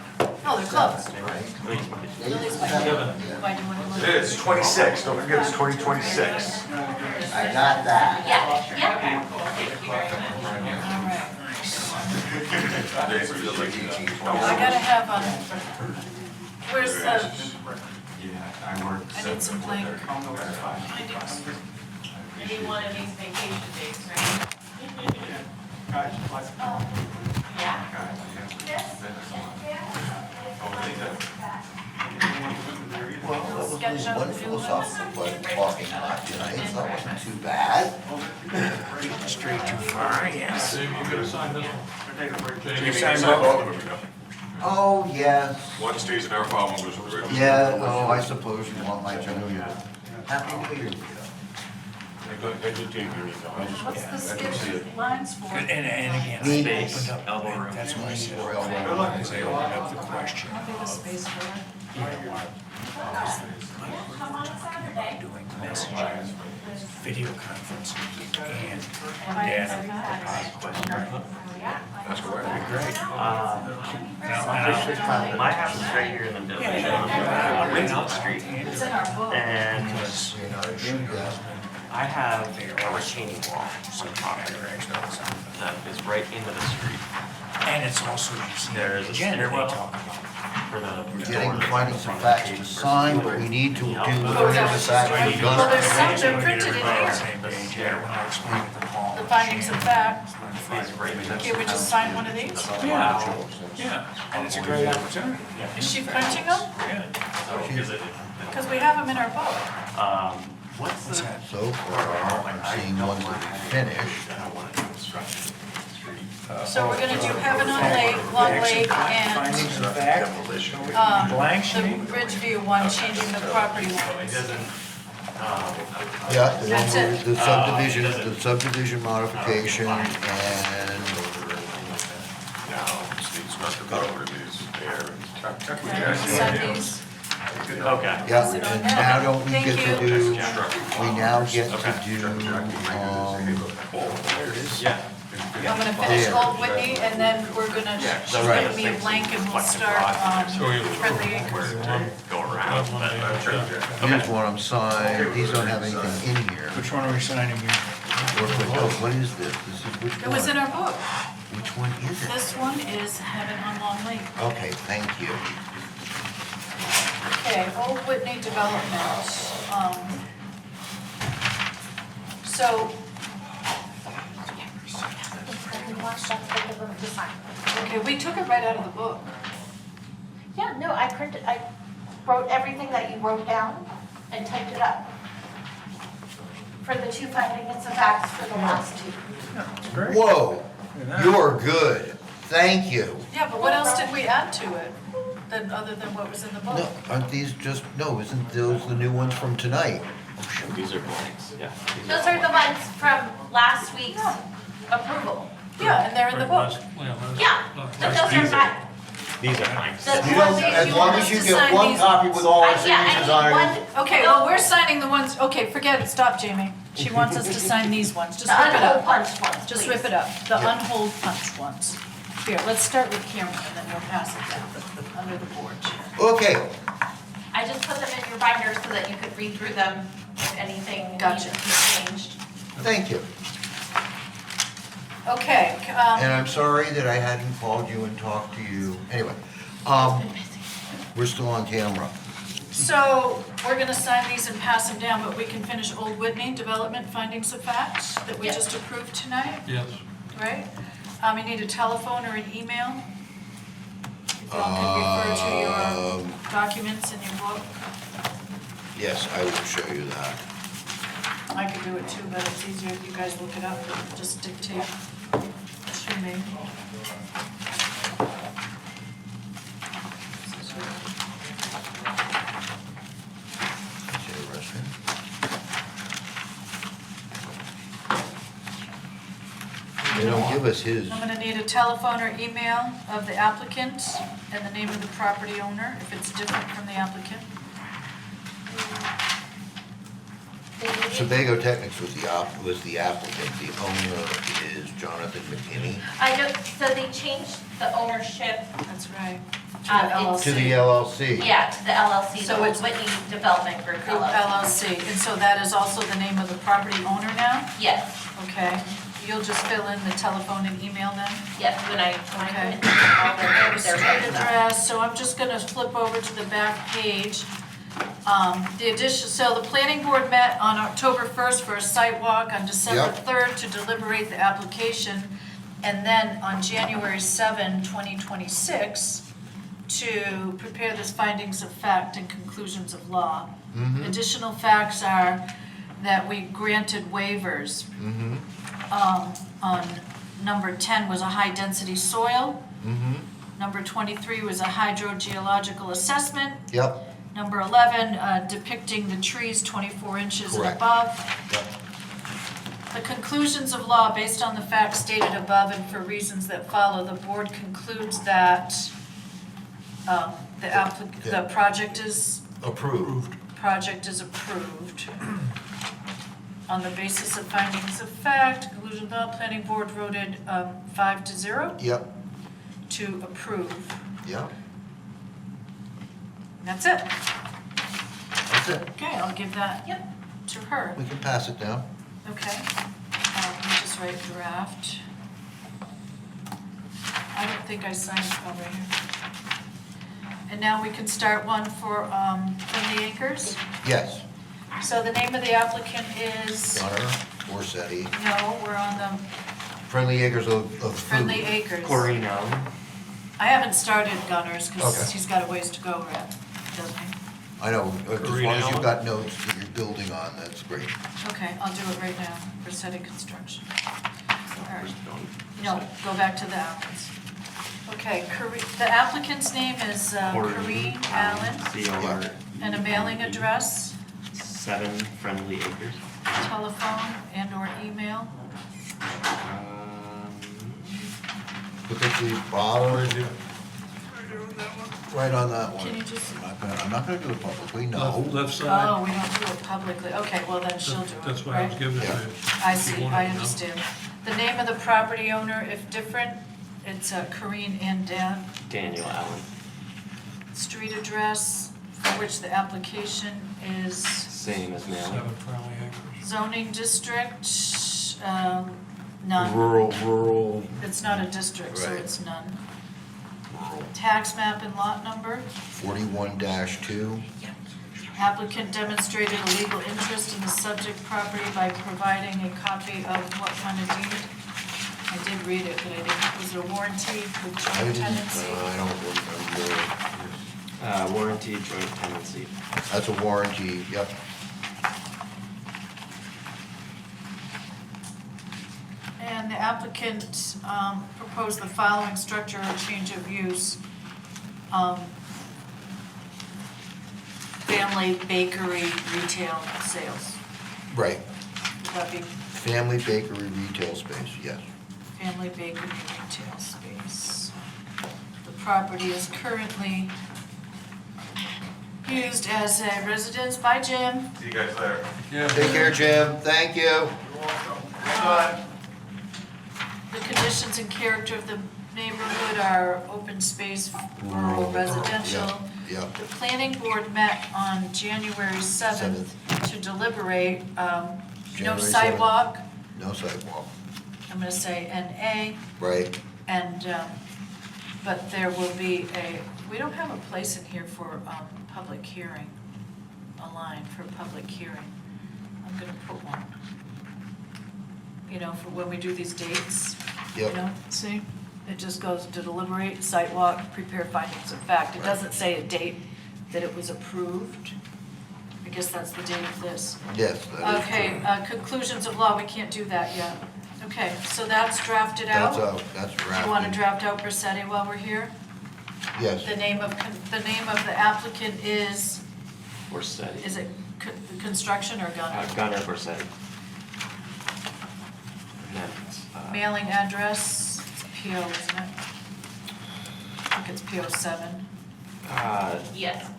No, they're closed. Today's Wednesday. Why do you want to look? It is 26, don't forget it's 2026. I got that. Yeah, yeah. Okay, cool, thank you very much. All right. I gotta have, where's the, Yeah, I work. I need some blank findings. Maybe one of these vacation days, right? Yeah. Well, that was only one philosophical talking lot tonight, so that wasn't too bad. Straight too far, yes. Dave, you gotta sign this one. Jamie, sign both of them. Oh, yes. One stays in our file, one goes to the registry. Yeah, oh, I suppose you want my New Year. Happy New Year. What's the skip lines for? And again, Need they opened up, that's what I said. for elbow room. Because they opened up the question. How big a space for it? Doing messaging, video conferencing, and Findings data of facts. deposit. That's correct. My house is right here in the village. Yeah, I'm right on the street. It's in our book. And You know, it should, I have a retaining wall that is right into the street. And it's also, you see, There is a agenda they stairwell. talk about. For the we're getting the findings of facts to sign, but we need to do the findings of facts Well, there's done. some, they're printed in here, Same page here, when I explained it to Paul. the findings of fact. is right next Okay, we just sign one of these? Yeah, and it's a great opportunity. Is she printing them? Because we have them in our book. What's What's the? that? So far, I'm seeing ones that we finished. So we're gonna do Heaven on Lake, Long Lake, and, Findings of fact, blanks, you the mean? Ridgeview one, changing the property lines. Yeah, the one That's where it. the subdivision modification and, Steve's got the cover of these there. Send these. Okay. yeah, and now don't we Thank get to you. do, we now get to do, Yeah. I'm gonna finish Old Whitney, and then we're gonna, she's gonna be a blank, and we'll start on Friendly Acres. Go around, but. here's one I'm signed, these don't have anything in here. Which one are we signing here? What is this? This is which It was in one? our book. Which one is it? This one is Heaven on Long Lake. Okay, thank you. Okay, Old Whitney Development. So, okay, we took it right out of the book. Yeah, no, I wrote everything that you wrote down and typed it up. For the two findings of facts for the last two. Whoa, you're good. Thank you. Yeah, but what else did we add to it, than, other than what was in the book? No, aren't these just, no, isn't those the new ones from tonight? These are blanks, yeah. Those are the ones from last week's approval. Yeah, and they're in the book. Yeah, but those are not, These are blanks. the You ones don't, that as you long want as you to get sign one these copy with all our Yeah, I signatures need on it. one. Okay, well, we're signing the ones, okay, forget it, stop, Jamie. She wants us to sign these ones, just The rip it unhold up. punched ones, Just please. rip it up, the unhold punched ones. Here, let's start with Karen, and then we'll pass it down under the board chair. Okay, I just put them in your binder so that you could read through them if anything needs Gotcha. to be changed. thank you. Okay, And I'm sorry that I hadn't called you and talked to you. Anyway, we're still on camera. so we're gonna sign these and pass them down, but we can finish Old Whitney Development Findings of Facts that we Yep. just approved tonight, Yes. right? You need a telephone or an email? If y'all can refer to your documents in your book. Yes, I will show you that. I could do it too, but it's easier if you guys look it up, just dictate to me. They don't give us his. I'm gonna need a telephone or email of the applicant and the name of the property owner, if it's different from the applicant. Sebago Technics was the applicant. The owner is Jonathan McKinney. I know, so they changed the ownership That's right. It's- To the LLC. Yeah, to the LLC, So the Old it's- Whitney Development Group Group LLC. LLC, and so that is also the name of the property owner now? Yes, Okay, you'll just fill in the telephone and email then? yes, when I Okay. put all their Street records up. address, so I'm just gonna flip over to the back page. The addition, so the planning board met on October 1st for a site walk, on December Yep. 3rd to deliberate the application, and then on January 7, 2026, to prepare this findings of fact and conclusions of law. Additional facts are that we granted waivers. On number 10 was a high-density soil. Number 23 was a hydrogeological assessment. Yep, Number 11, depicting the trees 24 inches and Correct. above. yep, The conclusions of law, based on the facts stated above and for reasons that follow, the board concludes that the project is approved. approved. On the basis of findings of fact, conclusion of law, planning board voted 5-0 Yep, to approve. yep, That's it. that's it. Okay, I'll give that Yep. to her. We can pass it down. Okay. Let me just write draft. I don't think I signed it over here. And now we can start one for Friendly Acres. Yes, So the name of the applicant is, Gunner, Orsetti, no, we're on the Friendly Acres of Food. Friendly Acres. Corrine Allen. I haven't started Gunners because Okay. he's got a ways to go, Red, doesn't he? I know, as Green long as you've Allen? got notes that you're building on, that's great. Okay, I'll do it right now for setting construction. All right. No, go back to the applicants. Okay, the applicant's name is Corrine Allen, C-O-R. and a mailing address, 7 Friendly Acres. telephone and/or email. Look at the bottom, right on that one. Can you just, I'm not gonna do it publicly, no. Left side, oh, we don't do it publicly. Okay, well then she'll do it, that's why I was right? giving it to Yeah. you. I If see, you wanted I to know. understand. The name of the property owner, if different, it's Corrine and Dan. Daniel Allen. Street address for which the application is Same as mailing. 7 Friendly Acres. zoning district, none. Rural. It's not a district, so Right. it's none. Tax map and lot number. 41-2, Applicant demonstrated a legal interest in the subject property by providing a copy of what kind of deed? I did read it, but I didn't, was it a warranty with I joint didn't, tenancy? I don't remember. Warranty joint tenancy. That's a warranty, yep. And the applicant proposed the following structure or change of use. Family bakery retail sales. Right, Would that be family bakery retail space, yes. family bakery retail space? The property is currently used as a residence by Jim. See you guys later. Take care, Jim, thank you. The conditions and character of the neighborhood are open space, rural, residential. Yep, The planning board met on January 7th to deliberate, no January 7th. sidewalk, no sidewalk, I'm gonna say NA, right, and, but there will be we don't have a place in here for public hearing, a line for public hearing. I'm gonna put one. You know, for when we do these dates. Yep. You know, see? It just goes to deliberate, sidewalk, prepare findings of fact. It doesn't say a date that it was approved. I guess that's the date of this. yes, that is Okay, true. conclusions of law, we can't do that yet. Okay, so that's drafted out. That's out, that's drafted. You want to draft out Bersetti while we're here? Yes, The name of the applicant is Borsetti. it construction or Gunner? Gunner Borsetti. And that's, Mailing address, it's PO, isn't it? I think it's PO 7. Yes.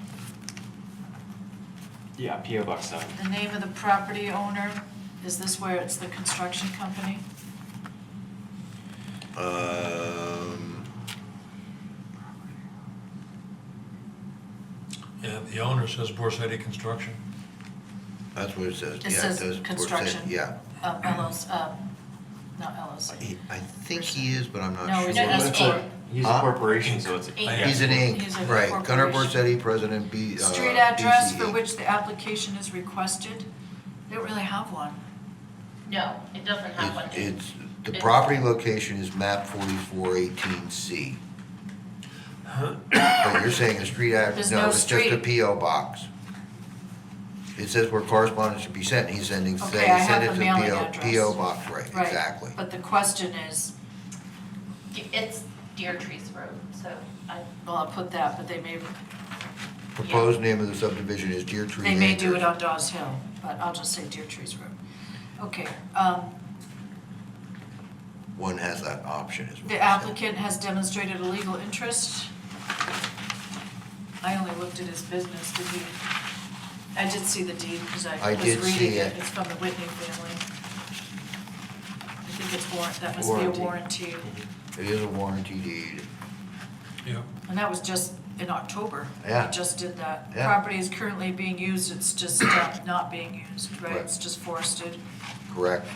yeah, P.O. Box 7. The name of the property owner, is this where it's the construction company? Yeah, the owner says Borsetti Construction. That's what it says. It Yeah, says does. construction. Yeah. LLC, not LLC. I think he is, but I'm not No, sure. he's an S corp. He's a Huh? corporation, so it's. He's an Inc., He's a right. Gunnar corporation. Borsetti, President, Street address for BCE. which the application is requested? They don't really have one. No, it doesn't have one. It's, the property location is map 4418C. But you're saying a street address, There's no, no it's just a street. PO box. It says where correspondence should be sent, he's sending, Okay, saying, I have send it the to mailing PO, address. PO box, right, Right. exactly. But the question is, It's Deer Trees Road, so well, I'll put that, but they may Proposed name of the subdivision is Deer Tree They may do Acres. it on Dawes Hill, but I'll just say Deer Trees Road. Okay, One has that option as well. the applicant has demonstrated a legal interest. I only looked at his business, did he? I did see the deed, because I I was did see reading it, it. it's from the Whitney family. I think it's that must be a warranty, It is a warranty deed. Yeah. and that was just in October. Yeah. We just did that. Yeah. Property is currently being used, it's just not being used, right? Right. It's just forested. Correct.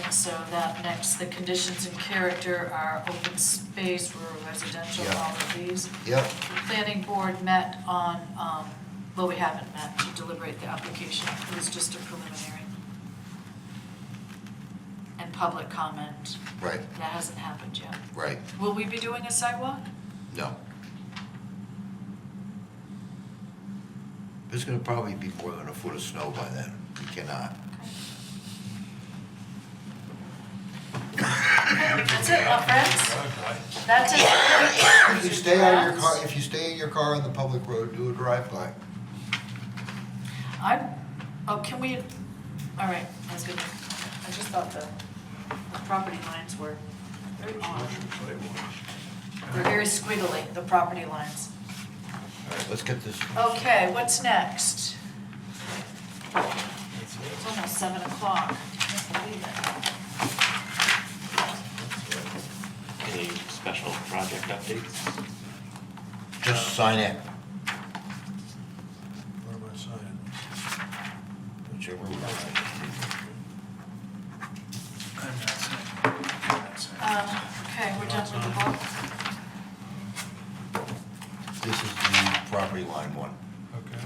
And so that next, the conditions and character are open space, rural residential, Yeah. all of these. Yep, The planning board met on, well, we haven't met to deliberate the application, it was just a preliminary. And public comment, right, that hasn't happened yet. right. Will we be doing a sidewalk? No. There's gonna probably be more than a foot of snow by then. We cannot. That's it, my friends, Drive-by. that's it. If you stay out of your car, if you stay in your car on the public road, do a drive-by. Can we, all right, I was gonna, I just thought the property lines were very odd. They're very squiggly, the property lines. All right, let's get this. Okay, what's next? It's almost 7 o'clock. Can't believe it. Any special project updates? Just sign it. Where am I signing? Whichever way. Okay, we're done with the book. This is the property line one. Okay.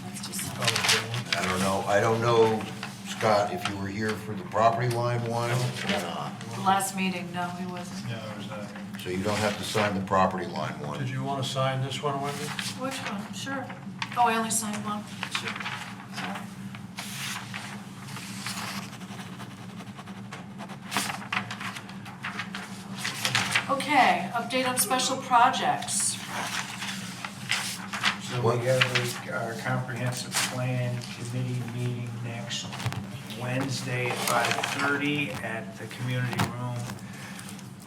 That's just, Oh, is there one? I don't know, Scott, if you were here for the property line one or not. the last meeting, no, he wasn't. Yeah, there was that. So you don't have to sign the property line one. Did you want to sign this one, Wendy? Which one? Sure. Oh, I only signed one. Sure. Sorry. Okay, update on special projects. So we have our comprehensive plan committee meeting next Wednesday at 5:30 at the community room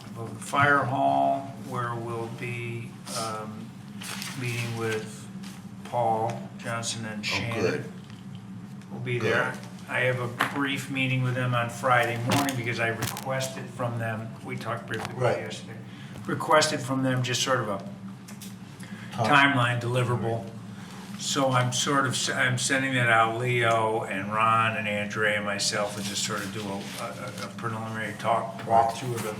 above the fire hall, where we'll be meeting with Paul Johnson and Oh, Shannon. good. We'll be there. I have a brief meeting with them on Friday morning because I requested from them, we talked briefly about Right. it yesterday, requested from them just sort of a timeline deliverable. So I'm I'm sending that out. Leo and Ron and Andrea and myself will just sort of do a preliminary walkthrough of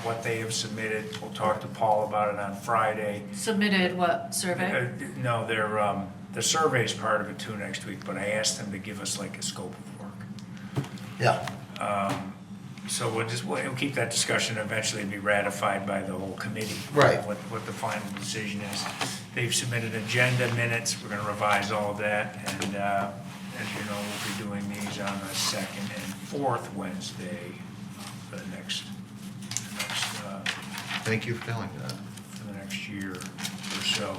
what they have submitted. We'll talk to Paul about it on Friday. Submitted what, survey? No, the survey's part of it too next week, but I asked them to give us like a scope of work. Yeah, So we'll keep that discussion, eventually be ratified by the whole committee. Right. What the final decision is. They've submitted agenda minutes, we're gonna revise all of that, and, as you know, we'll be doing these on the second and fourth Wednesday for the next, thank you for telling me that. for the next year or so.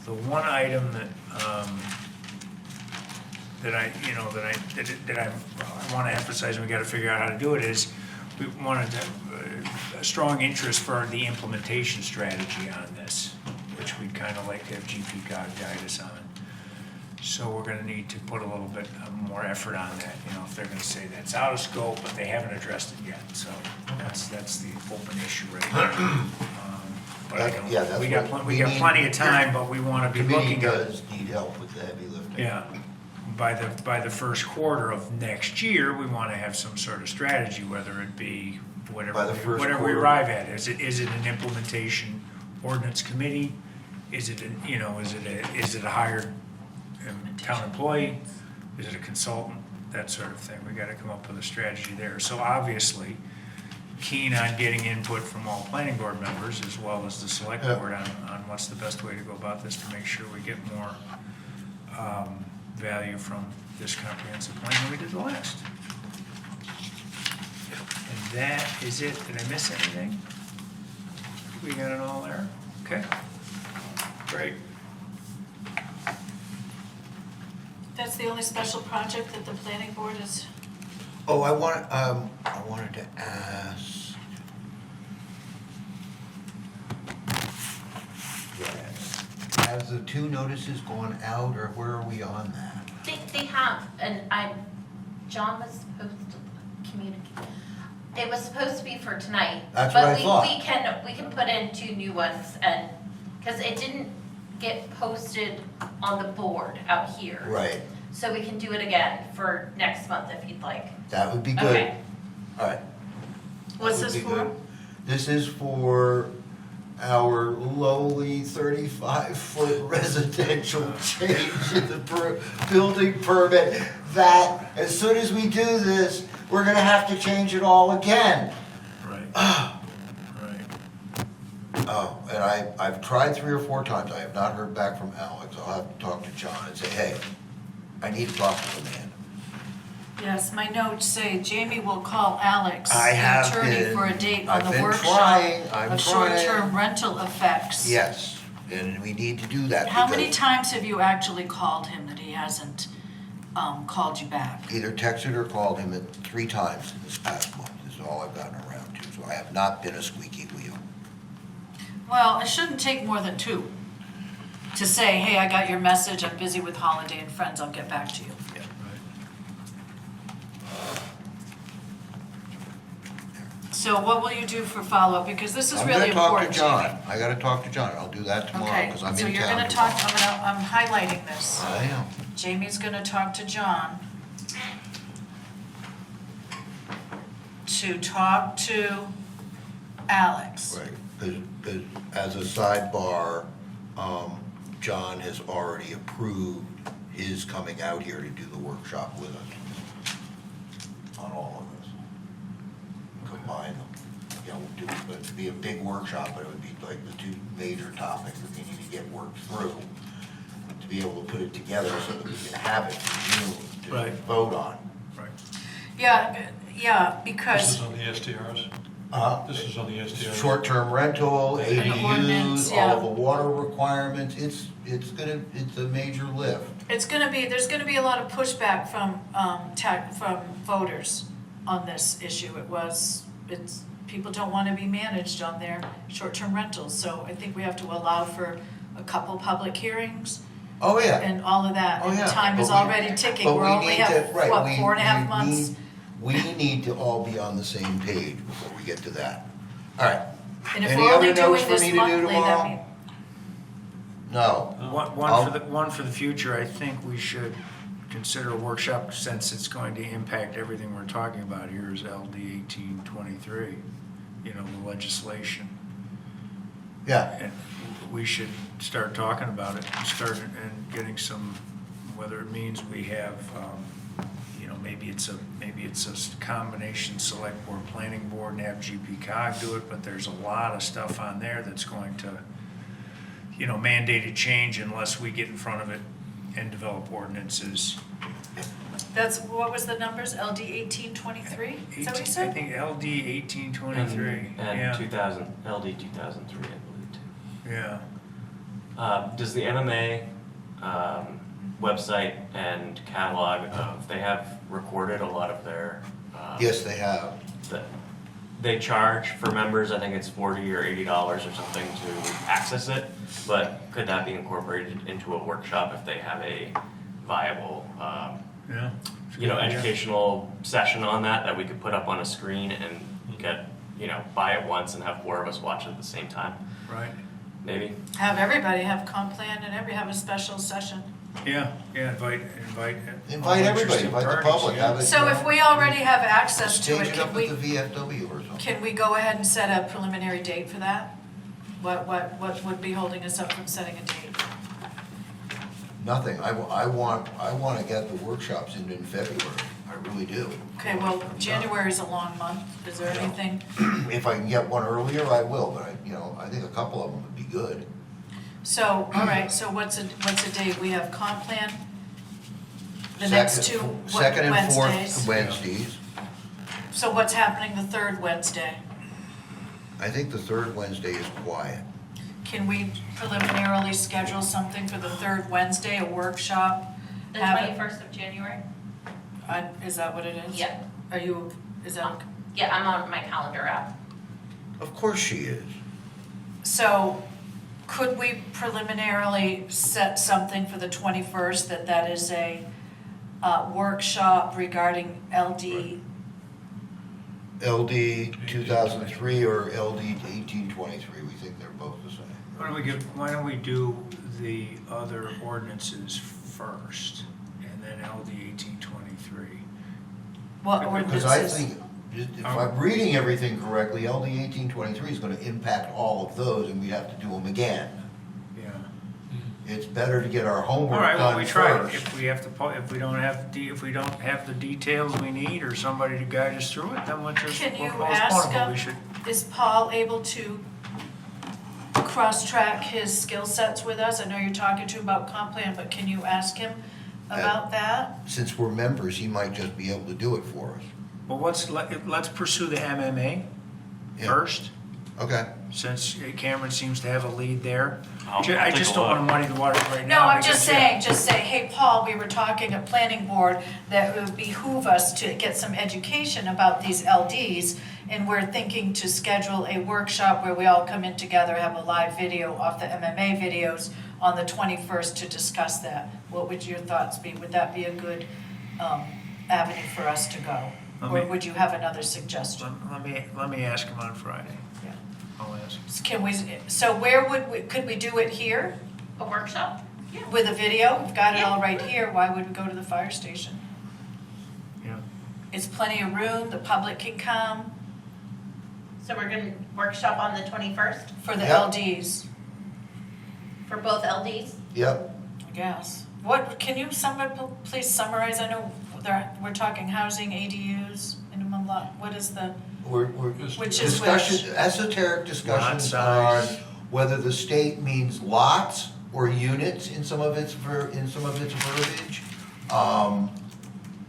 The one item that I want to emphasize, and we got to figure out how to do it, is we wanted a strong interest for the implementation strategy on this, which we'd kind of like to have GPCOG guide us on. So we're going to need to put a little bit more effort on that, if they're going to say that's out of scope, but they haven't addressed it yet. So that's the open issue right now. But I don't, Yeah, that's we got, what we we got need. plenty of time, but we wanna be Committee looking at, does need help with the heavy lifting. yeah. By the first quarter of next year, we wanna have some sort of strategy, whether it be By the whatever, first whatever we quarter. arrive at. Is it an implementation ordinance committee? Is it, is it a hired town employee? Is it a consultant? That sort of thing. We gotta come up with a strategy there. So obviously, keen on getting input from all planning board members as well as the select Yeah. board on what's the best way to go about this to make sure we get more value from this comprehensive plan than we did the last. And that is it. Did I miss anything? We got it all there? Okay. Great. That's the only special project that the planning board is, Oh, I wanted to ask. Yeah. Has the 2 notices gone out, or where are we on that? They have, and John was supposed to communicate. It was supposed to be for tonight. That's what I thought. But we can put in 2 new ones and, because it didn't get posted on the board out here. Right, So we can do it again for next month if you'd like. that would be good. Okay. All right. what's That would this be for? good. This is for our lowly 35-foot residential change in the building permit, that as soon as we do this, we're gonna have to change it all again. Right. Right. Oh, and I've tried 3 or 4 times, I have not heard back from Alex. I'll have to talk to John and say, hey, I need to talk to the man. Yes, my notes say Jamie will call Alex, I the have attorney, been. for a date on I've the been workshop trying, I'm of trying. short-term rental effects. Yes, and we need to do that. How many because times have you actually called him that he hasn't called you back? Either texted or called him 3 times in this past month, is all I've gotten around to, so I have not been a squeaky wheel. Well, it shouldn't take more than 2 to say, hey, I got your message, I'm busy with holiday and friends, I'll get back to you. So what will you do for follow-up? Because this is really important, Jamie. I'm gonna talk to John, I gotta talk to John, I'll do that tomorrow, Okay, because I'm in so town you're gonna tomorrow. talk, I'm highlighting this. I am. Jamie's gonna talk to John to talk to Alex. Right, because as a sidebar, John has already approved his coming out here to do the workshop with us on all of this. Combine them, you know, it'd be a big workshop, but it would be like the 2 major topics that we need to get worked through to be able to put it together so that we can have it in June Right. to vote on. Right. Yeah, because. This is on the STRs? This is on the STRs? Short-term rental, ordinance, ADUs, yeah. all of the water requirements, it's a major lift. There's gonna be a lot of pushback from voters on this issue. People don't wanna be managed on their short-term rentals, so I think we have to allow for a couple public hearings Oh, yeah. and all of that. Oh, And yeah. time is But we- already ticking, but we're we only need have, to- right, what, we- 4.5 we months? need- We need to all be on the same page before we get to that. All right. And if Any we're only other notes doing for this me to do monthly, that tomorrow? means. No. One for the future, I think we should consider a workshop, since it's going to impact everything we're talking about here, is LD 1823, the legislation. Yeah, And we should start talking about it, and getting some, whether it means we have, maybe it's a combination select board, planning board, and have GP cog do it, but there's a lot of stuff on there that's going to, mandate a change unless we get in front of it and develop ordinances. What was the numbers, LD 1823? Is that what you said? I think LD 1823, yeah, And 2000, LD 2003, I believe, too. yeah. Does the MMA website and catalog they have recorded a lot of their? yes, they have. They charge for members, I think it's $40 or $80 or something to access it, but could that be incorporated into a workshop if they have a viable, Yeah. educational session on that we could put up on a screen and get buy it once and have 4 of us watch it at the same time, Right? maybe. Have everybody have comp plan and have a special session. Yeah, invite. Invite all everybody, interested invite the parties, public, yeah. have it. So if we already have access to Stage it, it can up at we, the VFW or something. can we go ahead and set a preliminary date for that? What would be holding us up from setting a date? Nothing, I want to get the workshops in February, I really do. Okay, well, January is a long month. Is there anything? If I can get one earlier, I will, but I think a couple of them would be good. So, all right, so what's a date? We have comp plan, the next two Second and Wednesdays. fourth Wednesdays. So what's happening the third Wednesday? I think the third Wednesday is quiet. Can we preliminarily schedule something for the third Wednesday, a workshop? The Have it- 21st of January? Is that what it is? Yeah. Is that, Yeah, I'm on my calendar app. Of course she is. so could we preliminarily set something for the 21st, that is a workshop regarding LD? LD 2003 or LD 1823, we think they're both the same. Why don't we do the other ordinances first, and then LD 1823? What Because I ordinances? think, if I'm reading everything correctly, LD 1823 is going to impact all of those, and we have to do them again. Yeah. It's better to get our homework All right, well, done we try. first. If we have to, if we don't have the details we need, or somebody to guide us through it, then we'll just Can you postpone ask it, but we him? should. Is Paul able to cross-track his skill sets with us? I know you're talking to him about comp plan, but can you ask him about that? Since we're members, he might just be able to do it for us. Well, let's pursue the MMA Yeah. first, Okay. since Cameron seems to have a lead there. I'll I take just a don't look. want to muddy the water right No, now. I'm just because, saying, hey, Paul, we were talking at planning board that it would behoove us to get some education about these LDs, and we're thinking to schedule a workshop where we all come in together, have a live video off the MMA videos on the 21st to discuss that. What would your thoughts be? Would that be a good avenue for us to go? Or would you have another suggestion? Let me ask him on Friday. Yeah. I'll ask him. Can we, so where could we do it here A workshop? Yeah. with a video? We've got it all Yeah. right here. Why would we go to the fire station? Yeah. It's plenty of room, the public can come So we're gonna workshop on the 21st for the Yep. LDs, for both LDs? Yep. I guess. Can you please summarize? I know we're talking housing, ADUs, minimum lot, what is the, We're which is discussion, which? esoteric discussions Lot on size. whether the state means lots or units in some of its verbiage.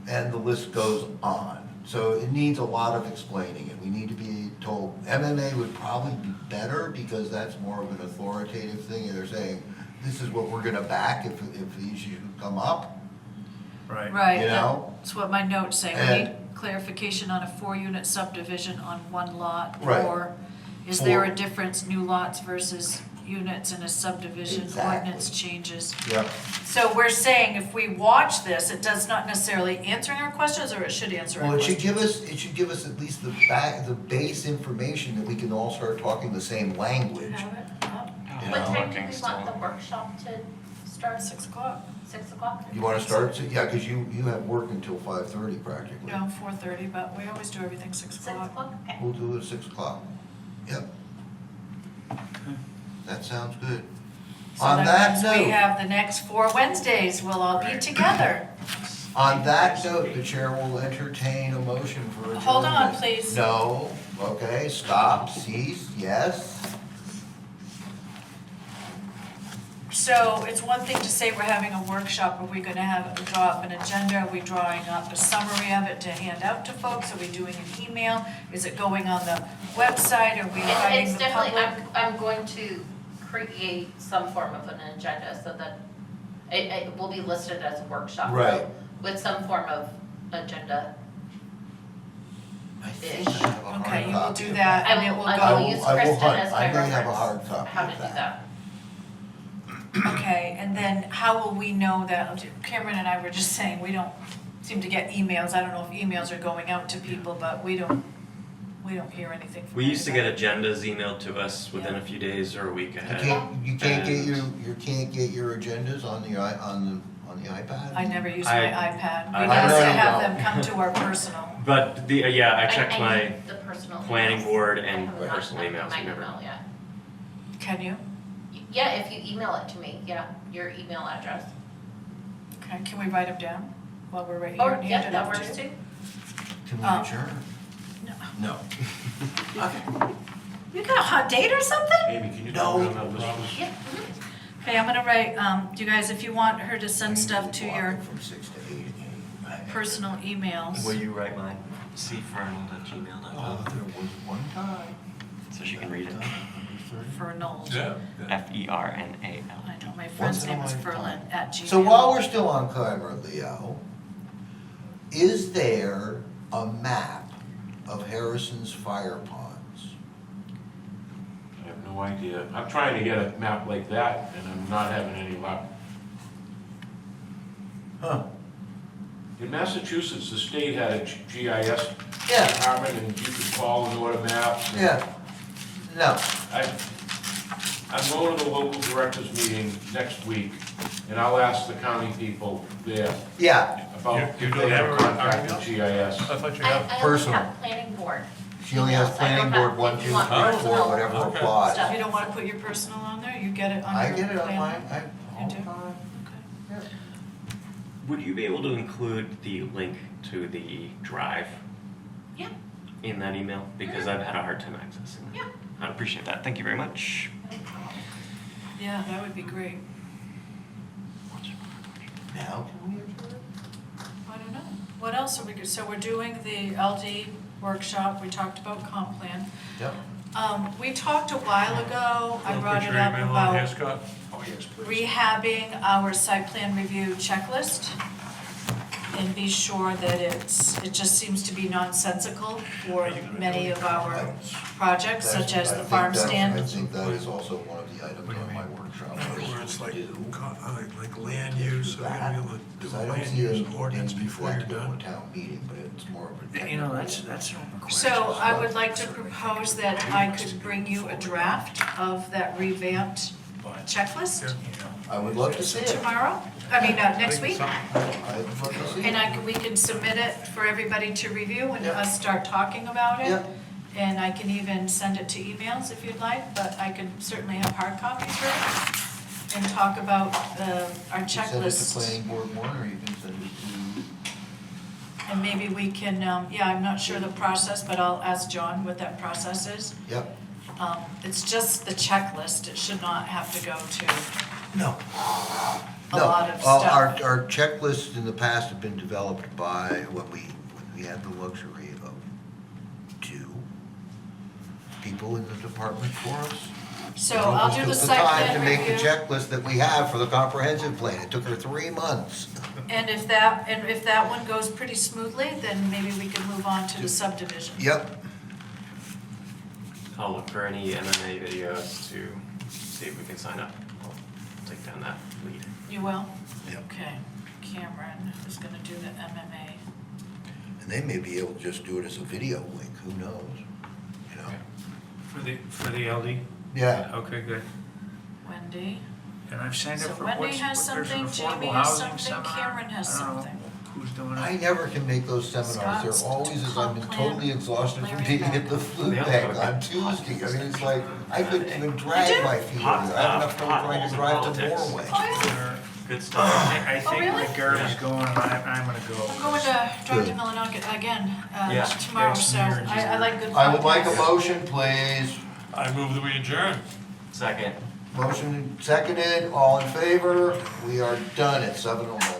And the list goes on. So it needs a lot of explaining, and we need to be told, MMA would probably be better because that's more of an authoritative thing. They're saying, this is what we're gonna back if the issue come up, Right. Right, you know? that's what my notes say. We And- need clarification on a 4-unit subdivision on one lot. Right. Or is there a Four. difference, new lots versus units in a subdivision Exactly. ordinance changes? Yep. So we're saying if we watch this, it does not necessarily answer our questions, or it should answer our Well, questions? it should give us at least the base information that we can all start talking the same language. Have it up, You What know. time do we want the workshop to start? 6 o'clock. 6 o'clock? You wanna start, yeah, cause you have work until 5:30 practically. No, 4:30, but we always do everything 6 6 o'clock. o'clock? Okay. We'll do it at 6 o'clock. Yep. That sounds good. So On that means we note, have the next 4 Wednesdays, we'll all be together. on that note, the chair will entertain a motion for adjournment. Hold on, please. No, okay, stop, cease, yes. So it's one thing to say we're having a workshop, are we gonna draw up an agenda, are we drawing up a summary of it to hand out to folks, are we doing an email? Is it going on the website, are we inviting It's the definitely, public? I'm going to create some form of an agenda so that it will be listed as a workshop. Right. With some form of agenda. I think I have a hard Okay, you will copy do of that, I and it will, will I go. will use I will Kristen hunt. as my I may have a reference, hard copy how of to do that. that. Okay, and then how will we know that, Cameron and I were just saying, we don't seem to get emails, I don't know if emails are going out to people, but we don't we don't hear anything from We used to get anybody. agendas emailed to us within a few days or a week ahead. You can't get And you can't get your agendas on the iPad? I never use I- my iPad. We I have know to you have don't. them come to our personal. But I checked my need the personal planning emails. board I and have not personal checked emails. my We never. email yet. Can you? Yeah, if you email it to me, yeah, your email address. Okay, can we write them down while we're right here Or, and hand yeah, it that out works to you? too. Can we Oh. adjourn? No. No. Okay. You got a hot date or something? Amy, can you No. tell me on that list? Yep. Okay, I'm gonna write, you guys, if you want her to send stuff to your From 6 to 8 again. personal emails. Will you write mine? cfernald@gmail.com There was one time. so she can read it. Fernald. Yeah. Fernal. I know, my friend's name is Ferlin at Gmail. So while we're still on camera, Leo, is there a map of Harrison's fire ponds? I have no idea. I'm trying to get a map like that, and I'm not having any luck. Huh? In Massachusetts, the state had a GIS Yeah, department, and you could call and order maps. yeah. No, I'm going to the local directors meeting next week, and I'll ask the county people there yeah. about You if don't they have a have contract our with GIS. I thought you I had, only personal. have planning board. She only has emails. I planning don't board have- 1, if 2, you want 3, 4, personal whatever Okay. applies. stuff. You don't wanna put your personal on there? You get it on I your get it on plan? mine, all You the do? time. Okay. Would you be able to include the link to the drive Yeah. in that email? Because I've had a hard time accessing it. Yeah. I'd appreciate that. Thank you very much. Yeah, that would be great. Now can we adjourn? I don't know. What else are we, so we're doing the LD workshop, we talked about comp plan. Yep. We talked a while ago, I I'll brought put it your up email on here, about Scott. Oh, yes, please. rehabbing our site plan review checklist and be sure that it just seems to be nonsensical for many of our projects, such as the farm I stand. think that is also one of the items on my workshop. Where it's like, Do. like land use, so we're gonna be able to do Because a I don't land see use it ordinance in before you're that to a done. town meeting, but it's more of a. You know, that's an open question. So I would like to propose that I could bring you a draft of that revamped checklist You know, I would love to see it. tomorrow, next week. I'd love to see it. And we can submit it for everybody to review and Yeah. us start talking about it. Yeah. And I can even send it to emails if you'd like, but I can certainly have hard copies ready and talk about our You Send it to checklist. planning board 1, or you can send it to, And maybe we can, I'm not sure the process, but I'll ask John what that process is. yep. It's just the checklist, it should not have to go to No. a No. lot of Our, stuff. our checklists in the past have been developed by when we had the luxury of 2 people in the department for us. So I'll do the site Took the plan time to make the review. checklist that we have for the comprehensive plan. It took her 3 months. And if that one goes pretty smoothly, then maybe we can move on to the subdivision. Yep. I'll look for any MMA videos to see if we can sign up. I'll take down that lead. You will? Yep. Okay, Cameron is gonna do the MMA. And they may be able to just do it as a video link, who knows? You know? For the LD? Yeah. Okay, good. Wendy. And I've signed So up for Wendy what's, has there's an something, Jamie affordable has housing something, seminar. Cameron has I don't know something. Who's doing I it? never can make those seminars. Scott's They're always, as I've been comp plan, totally exhausted from Larry being at the Becker. food Yeah. bank on Tuesday. I mean, it's like, I couldn't even drag my feet. I have enough trouble trying to drive to Norway. Oh, yeah. Good stuff. I think really? McGarry's going, and I'm gonna go. I'm going to drive to Good. Millinocket again Yeah. tomorrow, It's so near and I like good I would like a podcasts. motion, please. I move that we adjourn. Second. Motion seconded, all in favor? We are done at 7:09.